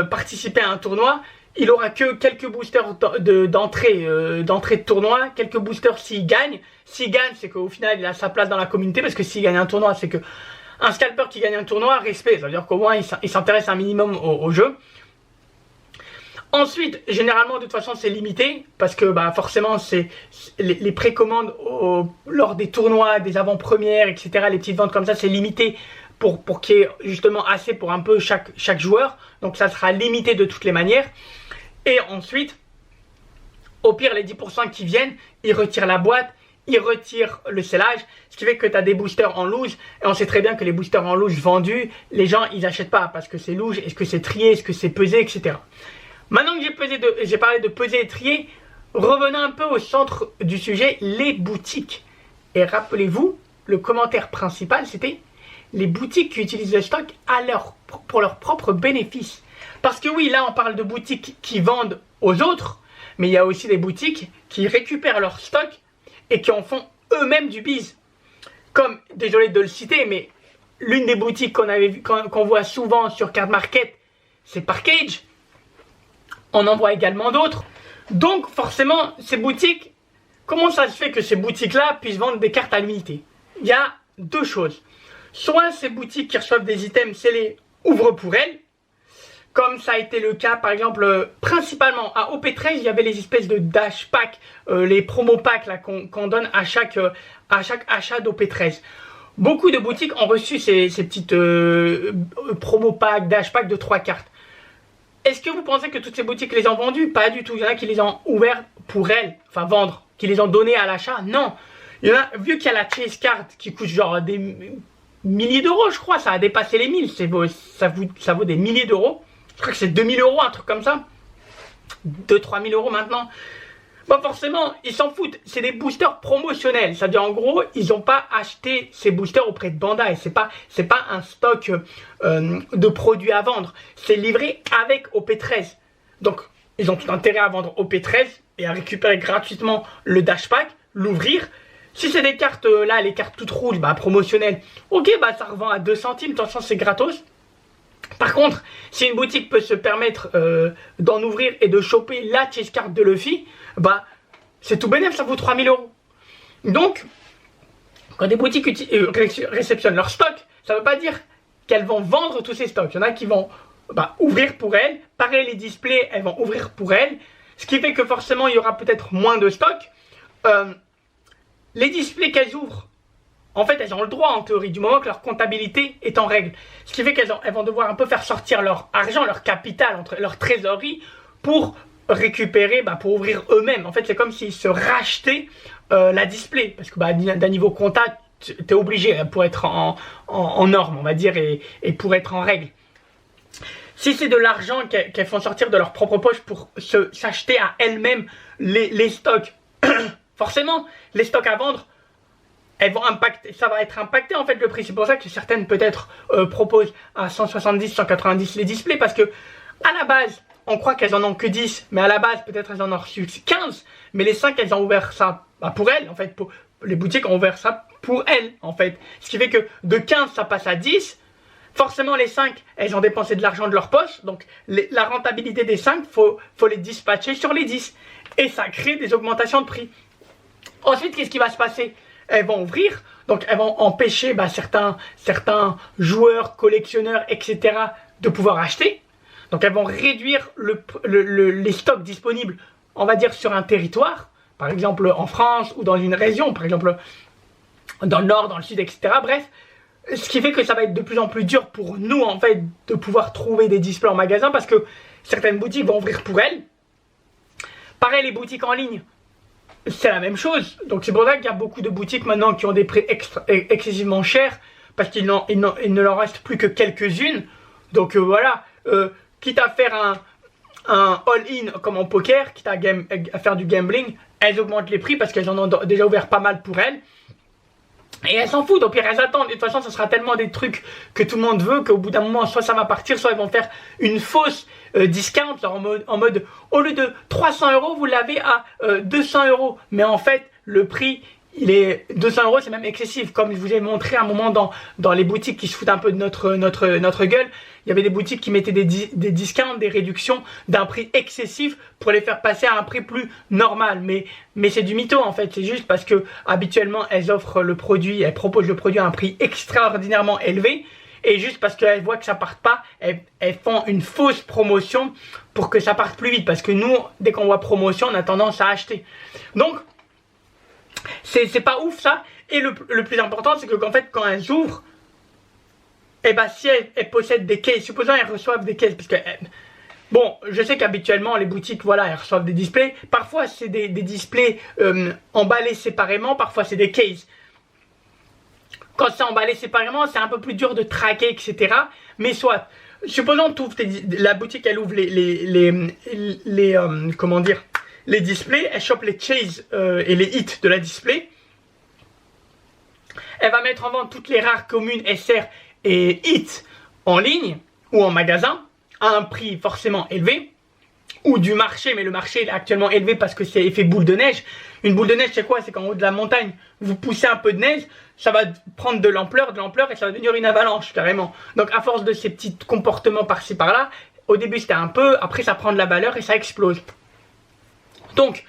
participer à un tournoi, il aura que quelques boosters d'entrée de tournoi, quelques boosters s'il gagne. S'il gagne, c'est qu'au final il a sa place dans la communauté, parce que s'il gagne un tournoi, c'est que un scalper qui gagne un tournoi, respect, ça veut dire qu'au moins il s'intéresse un minimum au jeu. Ensuite, généralement de toute façon c'est limité, parce que forcément c'est les précommandes lors des tournois, des avant-premières, etc., les petites ventes comme ça, c'est limité pour qu'il y ait justement assez pour un peu chaque joueur. Donc ça sera limité de toutes les manières. Et ensuite, au pire les 10% qui viennent, ils retirent la boîte, ils retirent le scellage, ce qui fait que tu as des boosters en loose, et on sait très bien que les boosters en loose vendus, les gens ils n'achètent pas parce que c'est loose, est-ce que c'est trié, est-ce que c'est pesé, etc. Maintenant que j'ai parlé de peser et trier, revenons un peu au centre du sujet, les boutiques. Et rappelez-vous, le commentaire principal c'était les boutiques qui utilisent le stock pour leur propre bénéfice. Parce que oui, là on parle de boutiques qui vendent aux autres, mais il y a aussi des boutiques qui récupèrent leur stock et qui en font eux-mêmes du biz. Comme, désolé de le citer, mais l'une des boutiques qu'on voit souvent sur Card Market, c'est Parkage. On en voit également d'autres. Donc forcément, ces boutiques, comment ça se fait que ces boutiques-là puissent vendre des cartes à l'unité? Il y a deux choses. Soit ces boutiques qui reçoivent des items, c'est les ouvrent pour elles, comme ça a été le cas par exemple principalement à OP13, il y avait les espèces de dash pack, les promo packs là qu'on donne à chaque achat d'OP13. Beaucoup de boutiques ont reçu ces petites promo packs, dash packs de 3 cartes. Est-ce que vous pensez que toutes ces boutiques les ont vendues? Pas du tout. Il y en a qui les ont ouverts pour elles, enfin vendre, qui les ont donnés à l'achat. Non. Il y en a, vu qu'il y a la chase card qui coûte genre des milliers d'euros, je crois, ça a dépassé les 1000, ça vaut des milliers d'euros. Je crois que c'est 2000 euros, un truc comme ça. 2-3 000 euros maintenant. Bon, forcément, ils s'en foutent. C'est des boosters promotionnels. Ça veut dire, en gros, ils n'ont pas acheté ces boosters auprès de Bandai. C'est pas un stock de produits à vendre. C'est livré avec OP13. Donc, ils ont tout intérêt à vendre OP13 et à récupérer gratuitement le Dash Pack, l'ouvrir. Si c'est des cartes, là, les cartes toutes rouges, bah, promotionnelles, ok, bah, ça revend à 2 centimes. De toute façon, c'est gratos. Par contre, si une boutique peut se permettre d'en ouvrir et de choper la chase card de Luffy, bah c'est tout bénef, ça vaut 3000 euros. Donc, quand des boutiques réceptionnent leur stock, ça ne veut pas dire qu'elles vont vendre tous ces stocks. Il y en a qui vont ouvrir pour elles. Pareil, les displays, elles vont ouvrir pour elles. Ce qui fait que forcément, il y aura peut-être moins de stock. Les displays qu'elles ouvrent, en fait, elles ont le droit en théorie, du moment que leur comptabilité est en règle. Ce qui fait qu'elles vont devoir un peu faire sortir leur argent, leur capital, leur trésorerie pour récupérer, pour ouvrir eux-mêmes. En fait, c'est comme s'ils se rachetaient la display. Parce que d'un niveau compta, tu es obligé pour être en norme, on va dire, et pour être en règle. Si c'est de l'argent qu'elles font sortir de leur propre poche pour s'acheter à elles-mêmes les stocks, forcément, les stocks à vendre, ça va être impacté en fait le prix. C'est pour ça que certaines peut-être proposent à 170, 190 les displays, parce que à la base, on croit qu'elles en ont que 10, mais à la base peut-être elles en ont reçu 15, mais les 5 elles ont ouvert ça pour elles en fait, les boutiques ont ouvert ça pour elles en fait. Ce qui fait que de 15 ça passe à 10, forcément les 5 elles ont dépensé de l'argent de leur poche, donc la rentabilité des 5, faut les dispatcher sur les 10, et ça crée des augmentations de prix. Ensuite, qu'est-ce qui va se passer? Elles vont ouvrir, donc elles vont empêcher certains joueurs, collectionneurs, etc. de pouvoir acheter. Donc elles vont réduire les stocks disponibles, on va dire, sur un territoire, par exemple en France ou dans une région, par exemple dans le nord, dans le sud, etc. Bref, ce qui fait que ça va être de plus en plus dur pour nous, en fait, de pouvoir trouver des displays en magasin, parce que certaines boutiques vont ouvrir pour elles. Pareil, les boutiques en ligne, c'est la même chose. Donc c'est pour ça qu'il y a beaucoup de boutiques maintenant qui ont des prix excessivement chers, parce qu'il ne leur reste plus que quelques-unes. Donc voilà, quitte à faire un all-in comme en poker, quitte à faire du gambling, elles augmentent les prix parce qu'elles en ont déjà ouvert pas mal pour elles. Et elles s'en foutent, au pire elles attendent. Et de toute façon, ce sera tellement des trucs que tout le monde veut qu'au bout d'un moment, soit ça va partir, soit elles vont faire une fausse discount, en mode au lieu de 300 euros, vous l'avez à 200 euros. Mais en fait, le prix, il est 200 euros, c'est même excessif. Comme je vous ai montré à un moment dans les boutiques qui se foutent un peu de notre gueule, il y avait des boutiques qui mettaient des discounts, des réductions d'un prix excessif pour les faire passer à un prix plus normal. Mais c'est du mytho en fait, c'est juste parce que habituellement elles offrent le produit, elles proposent le produit à un prix extraordinairement élevé. Et juste parce qu'elles voient que ça parte pas, elles font une fausse promotion pour que ça parte plus vite. Parce que nous, dès qu'on voit promotion, on a tendance à acheter. Donc, c'est pas ouf ça. Et le plus important, c'est qu'en fait, quand elles ouvrent, si elles possèdent des cases, supposons elles reçoivent des cases, parce que bon, je sais qu'habituellement les boutiques, voilà, elles reçoivent des displays. Parfois c'est des displays emballés séparément, parfois c'est des cases. Quand c'est emballé séparément, c'est un peu plus dur de traquer, etc. Mais soit, supposons la boutique, elle ouvre comment dire, les displays, elle chope les chases et les hits de la display. Elle va mettre en vente toutes les rares communes SR et hits en ligne ou en magasin à un prix forcément élevé, ou du marché, mais le marché est actuellement élevé parce que c'est effet boule de neige. Une boule de neige, c'est quoi? C'est qu'en haut de la montagne, vous poussez un peu de neige, ça va prendre de l'ampleur et ça va devenir une avalanche carrément. Donc à force de ces petits comportements par-ci par-là, au début c'était un peu, après ça prend de la valeur et ça explose. Donc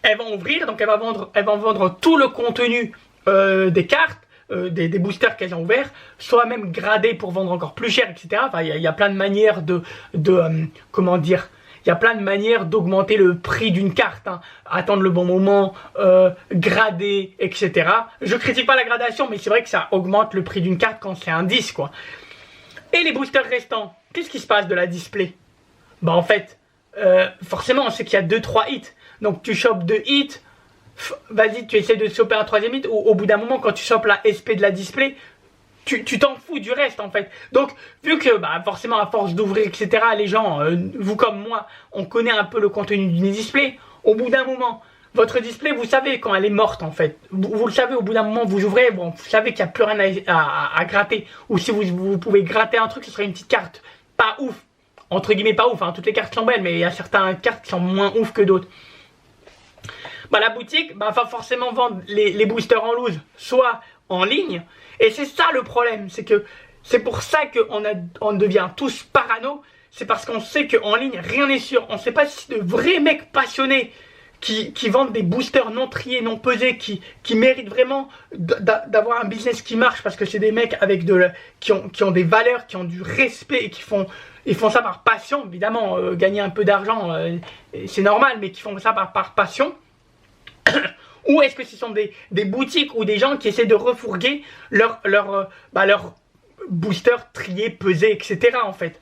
elle va ouvrir, donc elle va vendre tout le contenu des cartes, des boosters qu'elles ont ouverts, soit même gradés pour vendre encore plus cher, etc. Enfin, il y a plein de manières comment dire, il y a plein de manières d'augmenter le prix d'une carte, hein. Attendre le bon moment, grader, etc. Je critique pas la gradation, mais c'est vrai que ça augmente le prix d'une carte quand c'est un 10, quoi. Et les boosters restants, qu'est-ce qui se passe de la display? Bah en fait, forcément, on sait qu'il y a 2-3 hits. Donc tu chopes 2 hits, vas-y, tu essaies de choper un 3e hit, ou au bout d'un moment, quand tu chopes la SP de la display, tu t'en fous du reste en fait. Donc vu que bah, forcément à force d'ouvrir, etc., les gens, vous comme moi, on connaît un peu le contenu d'une display, au bout d'un moment, votre display, vous savez quand elle est morte en fait. Vous le savez, au bout d'un moment, vous ouvrez, bon, vous savez qu'il n'y a plus rien à gratter. Ou si vous pouvez gratter un truc, ce serait une petite carte pas ouf. Entre guillemets pas ouf, hein. Toutes les cartes sont belles, mais il y a certaines cartes qui sont moins ouf que d'autres. Bah, la boutique va forcément vendre les boosters en loose, soit en ligne. Et c'est ça le problème, c'est pour ça qu'on devient tous parano. C'est parce qu'on sait qu'en ligne, rien n'est sûr. On ne sait pas si de vrais mecs passionnés qui vendent des boosters non triés, non pesés, qui méritent vraiment d'avoir un business qui marche, parce que c'est des mecs avec qui ont des valeurs, qui ont du respect et ils font ça par passion. Évidemment, gagner un peu d'argent, c'est normal, mais qui font ça par passion. Ou est-ce que ce sont des boutiques ou des gens qui essaient de refourguer leur booster trié, pesé, etc. en fait.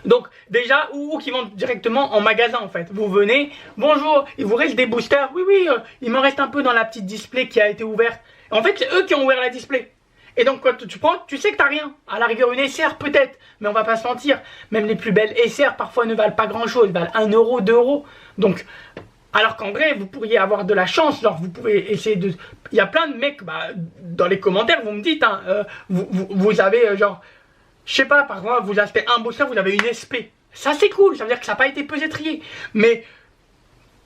Donc déjà, ou qui vont directement en magasin en fait. Vous venez, bonjour, il vous reste des boosters? Oui, oui, il m'en reste un peu dans la petite display qui a été ouverte. En fait, c'est eux qui ont ouvert la display. Et donc quand tu prends, tu sais que t'as rien. À la rigueur, une SR peut-être, mais on va pas se mentir. Même les plus belles SR parfois ne valent pas grand chose, valent 1 euro, 2 euros. Donc, alors qu'en vrai, vous pourriez avoir de la chance. Genre, vous pouvez essayer de... Il y a plein de mecs, bah, dans les commentaires, vous me dites, hein, vous avez genre... Je sais pas, par exemple, vous achetez un booster, vous avez une SP. Ça, c'est cool, ça veut dire que ça n'a pas été pesé trié. Mais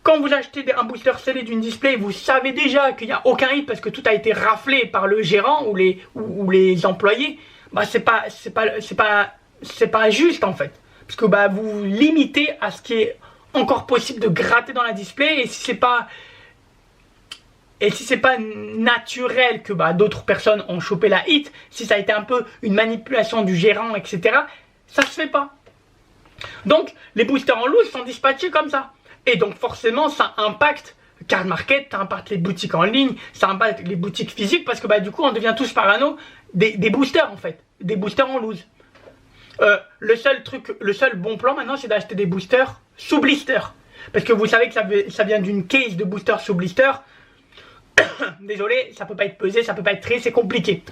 quand vous achetez un booster scellé d'une display, vous savez déjà qu'il n'y a aucun hit parce que tout a été raflé par le gérant ou les employés. Bah, c'est pas juste en fait. Parce que bah, vous vous limitez à ce qui est encore possible de gratter dans la display. Et si c'est pas naturel que bah, d'autres personnes ont chopé la hit, si ça a été un peu une manipulation du gérant, etc., ça se fait pas. Donc, les boosters en loose sont dispatchés comme ça. Et donc, forcément, ça impacte Card Market, ça impacte les boutiques en ligne, ça impacte les boutiques physiques, parce que bah, du coup, on devient tous parano des boosters, en fait. Des boosters en loose. Le seul bon plan maintenant, c'est d'acheter des boosters sous blister. Parce que vous savez que ça vient d'une case de booster sous blister. Désolé, ça peut pas être pesé, ça peut pas être trié, c'est compliqué.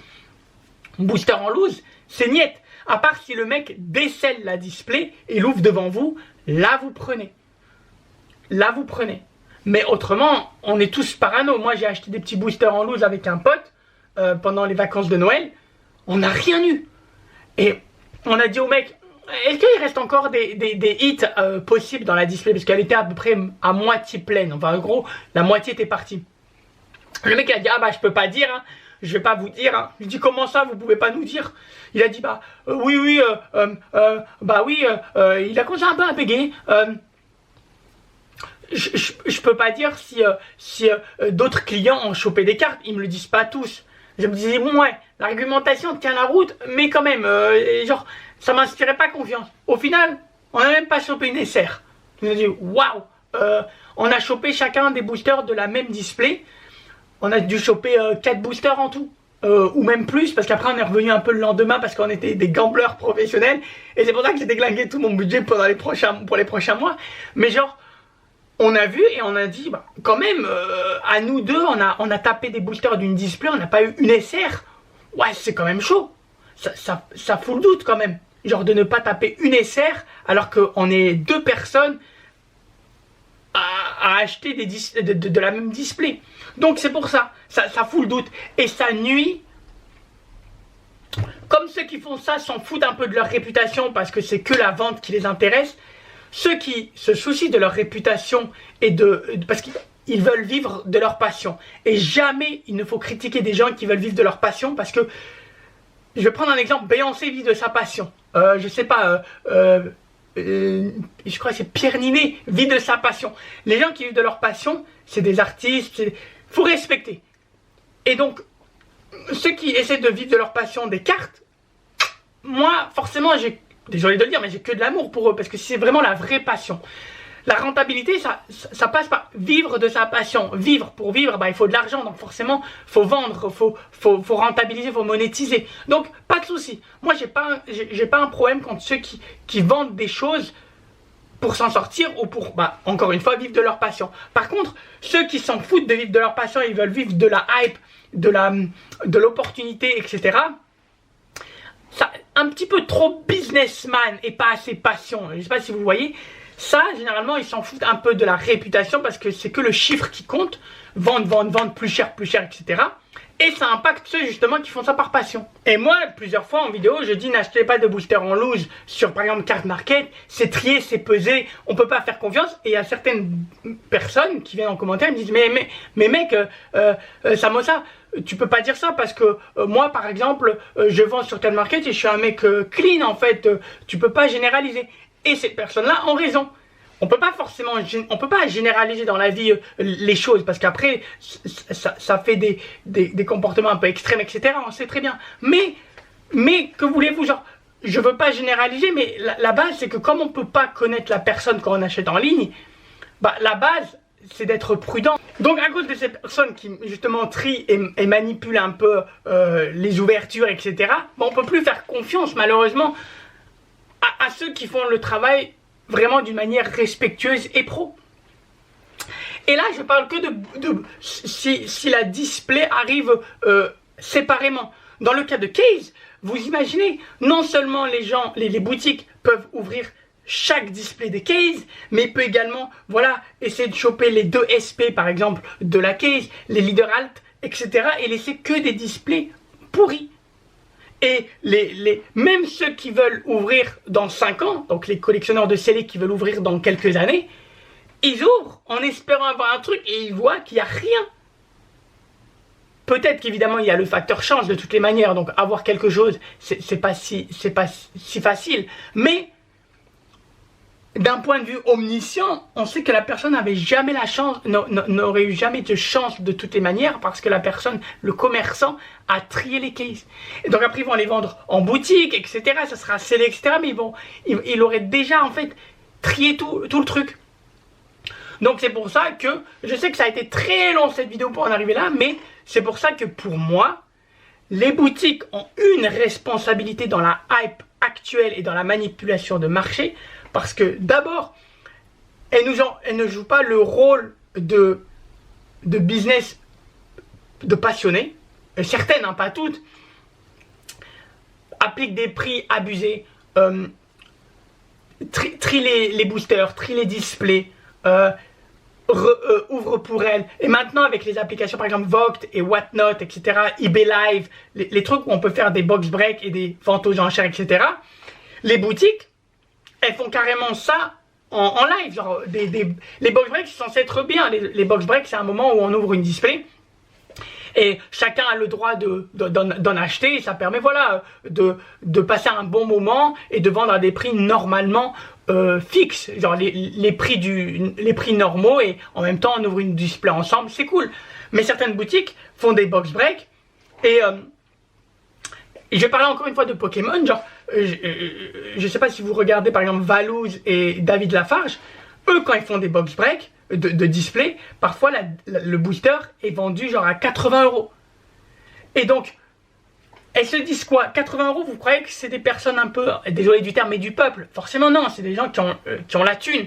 Booster en loose, c'est niet. À part si le mec décèle la display et l'ouvre devant vous, là vous prenez. Là vous prenez. Mais autrement, on est tous parano. Moi j'ai acheté des petits boosters en loose avec un pote pendant les vacances de Noël. On n'a rien eu. Et on a dit au mec, est-ce qu'il reste encore des hits possibles dans la display? Parce qu'elle était à peu près à moitié pleine. Enfin en gros, la moitié était partie. Le mec a dit, ah bah je peux pas dire, hein. Je vais pas vous dire, hein. Je lui dis, comment ça vous pouvez pas nous dire? Il a dit, bah oui, il a commencé un peu à bégayer. Je peux pas dire si d'autres clients ont chopé des cartes, ils me le disent pas tous. Je me disais, bon ouais, l'argumentation tient la route, mais quand même, genre, ça m'inspirait pas confiance. Au final, on a même pas chopé une SR. Je me dis, waouh, on a chopé chacun des boosters de la même display. On a dû choper 4 boosters en tout, ou même plus, parce qu'après on est revenu un peu le lendemain parce qu'on était des gamblers professionnels, et c'est pour ça que j'ai déglingué tout mon budget pour les prochains mois. Mais genre, on a vu et on a dit, bah, quand même, à nous deux, on a tapé des boosters d'une display, on n'a pas eu une SR. Ouais, c'est quand même chaud. Ça fout le doute quand même. Genre de ne pas taper une SR alors qu'on est 2 personnes à acheter de la même display. Donc c'est pour ça fout le doute. Et ça nuit. Comme ceux qui font ça s'en foutent un peu de leur réputation parce que c'est que la vente qui les intéresse, ceux qui se soucient de leur réputation et parce qu'ils veulent vivre de leur passion. Et jamais il ne faut critiquer des gens qui veulent vivre de leur passion, parce que je vais prendre un exemple. Beyoncé vit de sa passion. Je sais pas, je crois que c'est Pierre Ninet, vit de sa passion. Les gens qui vivent de leur passion, c'est des artistes, faut respecter. Et donc, ceux qui essaient de vivre de leur passion des cartes, moi, forcément, désolé de le dire, mais j'ai que de l'amour pour eux, parce que c'est vraiment la vraie passion. La rentabilité, ça passe par vivre de sa passion. Vivre, pour vivre, il faut de l'argent, donc forcément, faut vendre, faut rentabiliser, faut monétiser. Donc, pas de souci. Moi, j'ai pas un problème contre ceux qui vendent des choses pour s'en sortir ou pour, encore une fois, vivre de leur passion. Par contre, ceux qui s'en foutent de vivre de leur passion, ils veulent vivre de la hype, de l'opportunité, etc. Ça, un petit peu trop businessman et pas assez passion. Je ne sais pas si vous voyez. Ça, généralement, ils s'en foutent un peu de la réputation parce que c'est que le chiffre qui compte. Vendre, plus cher, etc. Et ça impacte ceux justement qui font ça par passion. Et moi, plusieurs fois en vidéo, je dis n'achetez pas de booster en loose sur par exemple Card Market. C'est trié, c'est pesé, on peut pas faire confiance. Et il y a certaines personnes qui viennent en commentaire et me disent mais mec, Samosa, tu peux pas dire ça parce que moi par exemple, je vends sur Card Market et je suis un mec clean en fait. Tu peux pas généraliser. Et ces personnes-là ont raison. On peut pas généraliser dans la vie les choses parce qu'après ça fait des comportements un peu extrêmes, etc. On sait très bien. Mais que voulez-vous, genre, je veux pas généraliser, mais la base c'est que comme on peut pas connaître la personne quand on achète en ligne, la base c'est d'être prudent. Donc à cause de ces personnes qui justement trient et manipulent un peu les ouvertures, etc. On peut plus faire confiance malheureusement à ceux qui font le travail vraiment d'une manière respectueuse et pro. Et là, je parle que si la display arrive séparément. Dans le cas de case, vous imaginez, non seulement les boutiques peuvent ouvrir chaque display des cases, mais il peut également, essayer de choper les 2 SP, par exemple, de la case, les leader alt, etc. et laisser que des displays pourris. Et même ceux qui veulent ouvrir dans 5 ans, donc les collectionneurs de scellés qui veulent ouvrir dans quelques années, ils ouvrent en espérant avoir un truc et ils voient qu'il n'y a rien. Peut-être qu'évidemment il y a le facteur chance de toutes les manières, donc avoir quelque chose, c'est pas si facile. Mais d'un point de vue omniscient, on sait que la personne n'avait jamais la chance, n'aurait eu jamais de chance de toutes les manières parce que la personne, le commerçant, a trié les cases. Et donc après ils vont les vendre en boutique, etc. Ça sera scellé, etc. Mais il aurait déjà en fait trié tout le truc. Donc c'est pour ça que, je sais que ça a été très long cette vidéo pour en arriver là, mais c'est pour ça que pour moi, les boutiques ont une responsabilité dans la hype actuelle et dans la manipulation de marché. Parce que d'abord, elles ne jouent pas le rôle de business de passionné. Certaines, hein, pas toutes, appliquent des prix abusés, trient les boosters, trient les displays, ouvrent pour elles. Et maintenant, avec les applications, par exemple Vogt et Whatnot, etc., eBay Live, les trucs où on peut faire des box breaks et des ventes aux enchères, etc., les boutiques, elles font carrément ça en live. Genre les box breaks sont censés être bien. Les box breaks, c'est un moment où on ouvre une display et chacun a le droit d'en acheter. Et ça permet de passer un bon moment et de vendre à des prix normalement fixes. Genre les prix normaux, et en même temps on ouvre une display ensemble. C'est cool. Mais certaines boutiques font des box breaks et je vais parler encore une fois de Pokémon. Genre, je sais pas si vous regardez par exemple Valouz et David Lafarge. Eux, quand ils font des box breaks de display, parfois le booster est vendu genre à 80 €. Et donc, elles se disent quoi? 80 €, vous croyez que c'est des personnes un peu, désolé du terme, mais du peuple? Forcément non, c'est des gens qui ont la thune.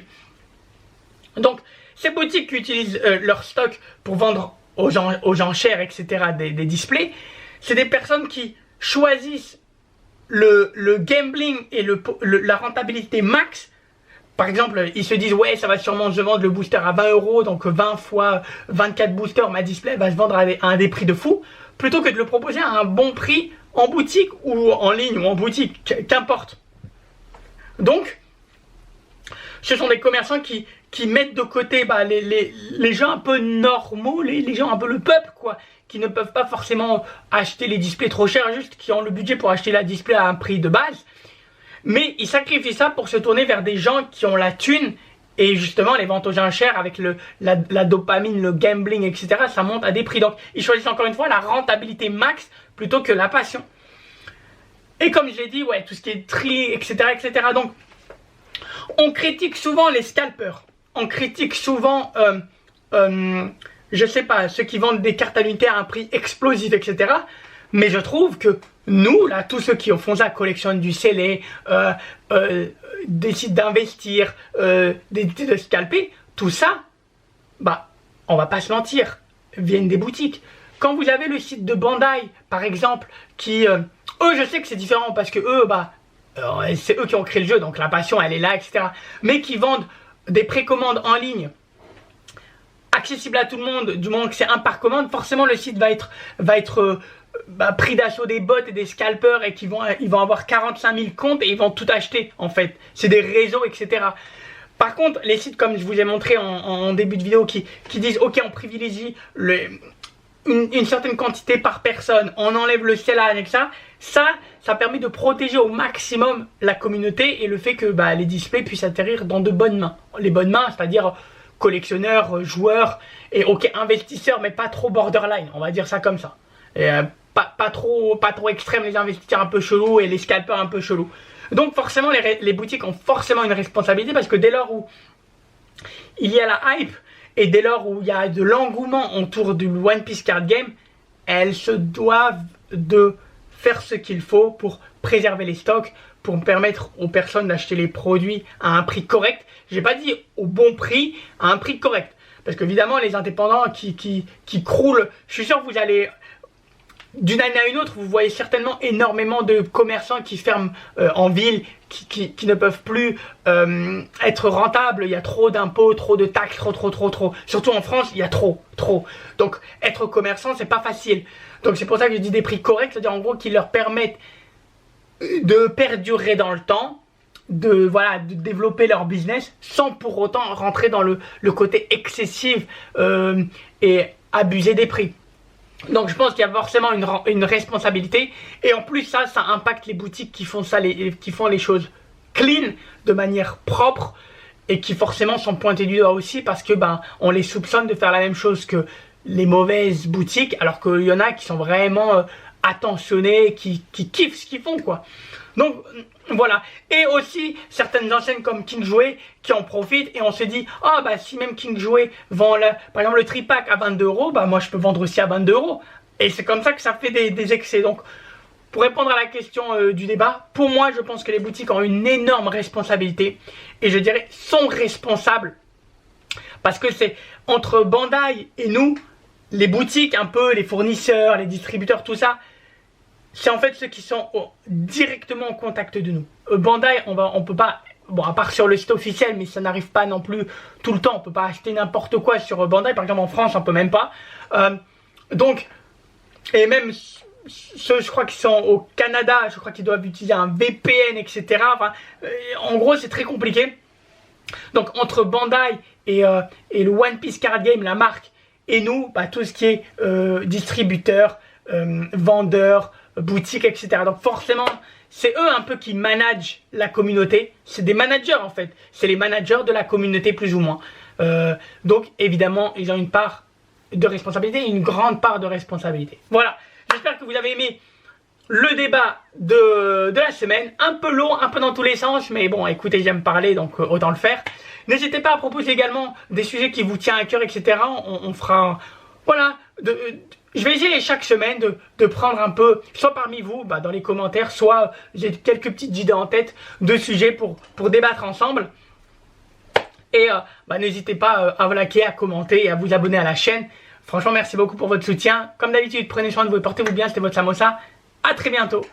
Donc, ces boutiques qui utilisent leur stock pour vendre aux enchères, etc., des displays, c'est des personnes qui choisissent le gambling et la rentabilité max. Par exemple, ils se disent ouais, ça va sûrement se vendre le booster à 20 €, donc 20 fois 24 boosters, ma display va se vendre à un des prix de fou, plutôt que de le proposer à un bon prix en boutique ou en ligne ou en boutique, qu'importe. Donc, ce sont des commerçants qui mettent de côté les gens un peu normaux, les gens un peu le peuple, quoi, qui ne peuvent pas forcément acheter les displays trop chers, juste qui ont le budget pour acheter la display à un prix de base. mais ils sacrifient ça pour se tourner vers des gens qui ont la thune. Et justement, les ventes aux enchères avec la dopamine, le gambling, etc., ça monte à des prix. Donc, ils choisissent encore une fois la rentabilité max plutôt que la passion. Et comme je l'ai dit, ouais, tout ce qui est tri, etc., etc. Donc, on critique souvent les scalpers. On critique souvent, je sais pas, ceux qui vendent des cartes annuitaires à un prix explosif, etc. Mais je trouve que nous, là, tous ceux qui font ça, collectionnent du scellé, décident d'investir, décident de scalper, tout ça, bah, on va pas se mentir, viennent des boutiques. Quand vous avez le site de Bandai, par exemple, qui, eux, je sais que c'est différent parce que eux, bah, c'est eux qui ont créé le jeu, donc la passion, elle est là, etc. Mais qui vendent des précommandes en ligne, accessibles à tout le monde, du moment que c'est un par commande, forcément le site va être pris d'assaut des bots et des scalpers et ils vont avoir 45 000 comptes et ils vont tout acheter en fait. C'est des réseaux, etc. Par contre, les sites comme je vous ai montré en début de vidéo qui disent ok, on privilégie une certaine quantité par personne, on enlève le sellage et ça permet de protéger au maximum la communauté et le fait que les displays puissent atterrir dans de bonnes mains. Les bonnes mains, c'est-à-dire collectionneurs, joueurs et ok, investisseurs, mais pas trop borderline, on va dire ça comme ça. Et, pas trop extrême, les investisseurs un peu chelous et les scalpers un peu chelous. Donc forcément les boutiques ont forcément une responsabilité parce que dès lors où il y a la hype et dès lors où il y a de l'engouement autour du One Piece Card Game, elles se doivent de faire ce qu'il faut pour préserver les stocks, pour permettre aux personnes d'acheter les produits à un prix correct. J'ai pas dit au bon prix, à un prix correct. Parce qu'évidemment les indépendants qui croulent, je suis sûr que vous allez... D'une année à une autre, vous voyez certainement énormément de commerçants qui ferment en ville, qui ne peuvent plus être rentables. Il y a trop d'impôts, trop de taxes, trop. Surtout en France, il y a trop. Donc, être commerçant, c'est pas facile. Donc, c'est pour ça que je dis des prix corrects, c'est-à-dire en gros qui leur permettent de perdurer dans le temps, de développer leur business sans pour autant rentrer dans le côté excessif et abuser des prix. Donc je pense qu'il y a forcément une responsabilité et en plus ça impacte les boutiques qui font ça, qui font les choses clean, de manière propre et qui forcément sont pointées du doigt aussi parce que on les soupçonne de faire la même chose que les mauvaises boutiques alors qu'il y en a qui sont vraiment attentionnés, qui kiffent ce qu'ils font quoi. Donc voilà, et aussi certaines enseignes comme King Jouet qui en profitent et on se dit si même King Jouet vend par exemple le tripack à 22 €, moi je peux vendre aussi à 22 € et c'est comme ça que ça fait des excès. Donc pour répondre à la question du débat, pour moi je pense que les boutiques ont une énorme responsabilité et je dirais sont responsables parce que c'est entre Bandai et nous, les boutiques un peu, les fournisseurs, les distributeurs, tout ça, c'est en fait ceux qui sont directement en contact de nous. Bandai, on peut pas, bon à part sur le site officiel, mais ça n'arrive pas non plus tout le temps. On peut pas acheter n'importe quoi sur Bandai, par exemple en France, on peut même pas. Donc, et même ceux, je crois qu'ils sont au Canada, je crois qu'ils doivent utiliser un VPN, etc. Enfin, en gros, c'est très compliqué. Donc entre Bandai et le One Piece Card Game, la marque, et nous, tout ce qui est distributeur, vendeur, boutique, etc. Donc forcément, c'est eux un peu qui managent la communauté. C'est des managers en fait. C'est les managers de la communauté plus ou moins. Donc évidemment, ils ont une part de responsabilité, une grande part de responsabilité. Voilà, j'espère que vous avez aimé le débat de la semaine. Un peu long, un peu dans tous les sens, mais bon, écoutez, j'aime parler, donc autant le faire. N'hésitez pas à proposer également des sujets qui vous tiennent à cœur, etc. On fera... Voilà, je vais essayer chaque semaine de prendre un peu, soit parmi vous, dans les commentaires, soit j'ai quelques petites idées en tête de sujets pour débattre ensemble. Et n'hésitez pas à liker, à commenter et à vous abonner à la chaîne. Franchement, merci beaucoup pour votre soutien. Comme d'habitude, prenez soin de vous et portez-vous bien. C'était votre Samosa. À très bientôt.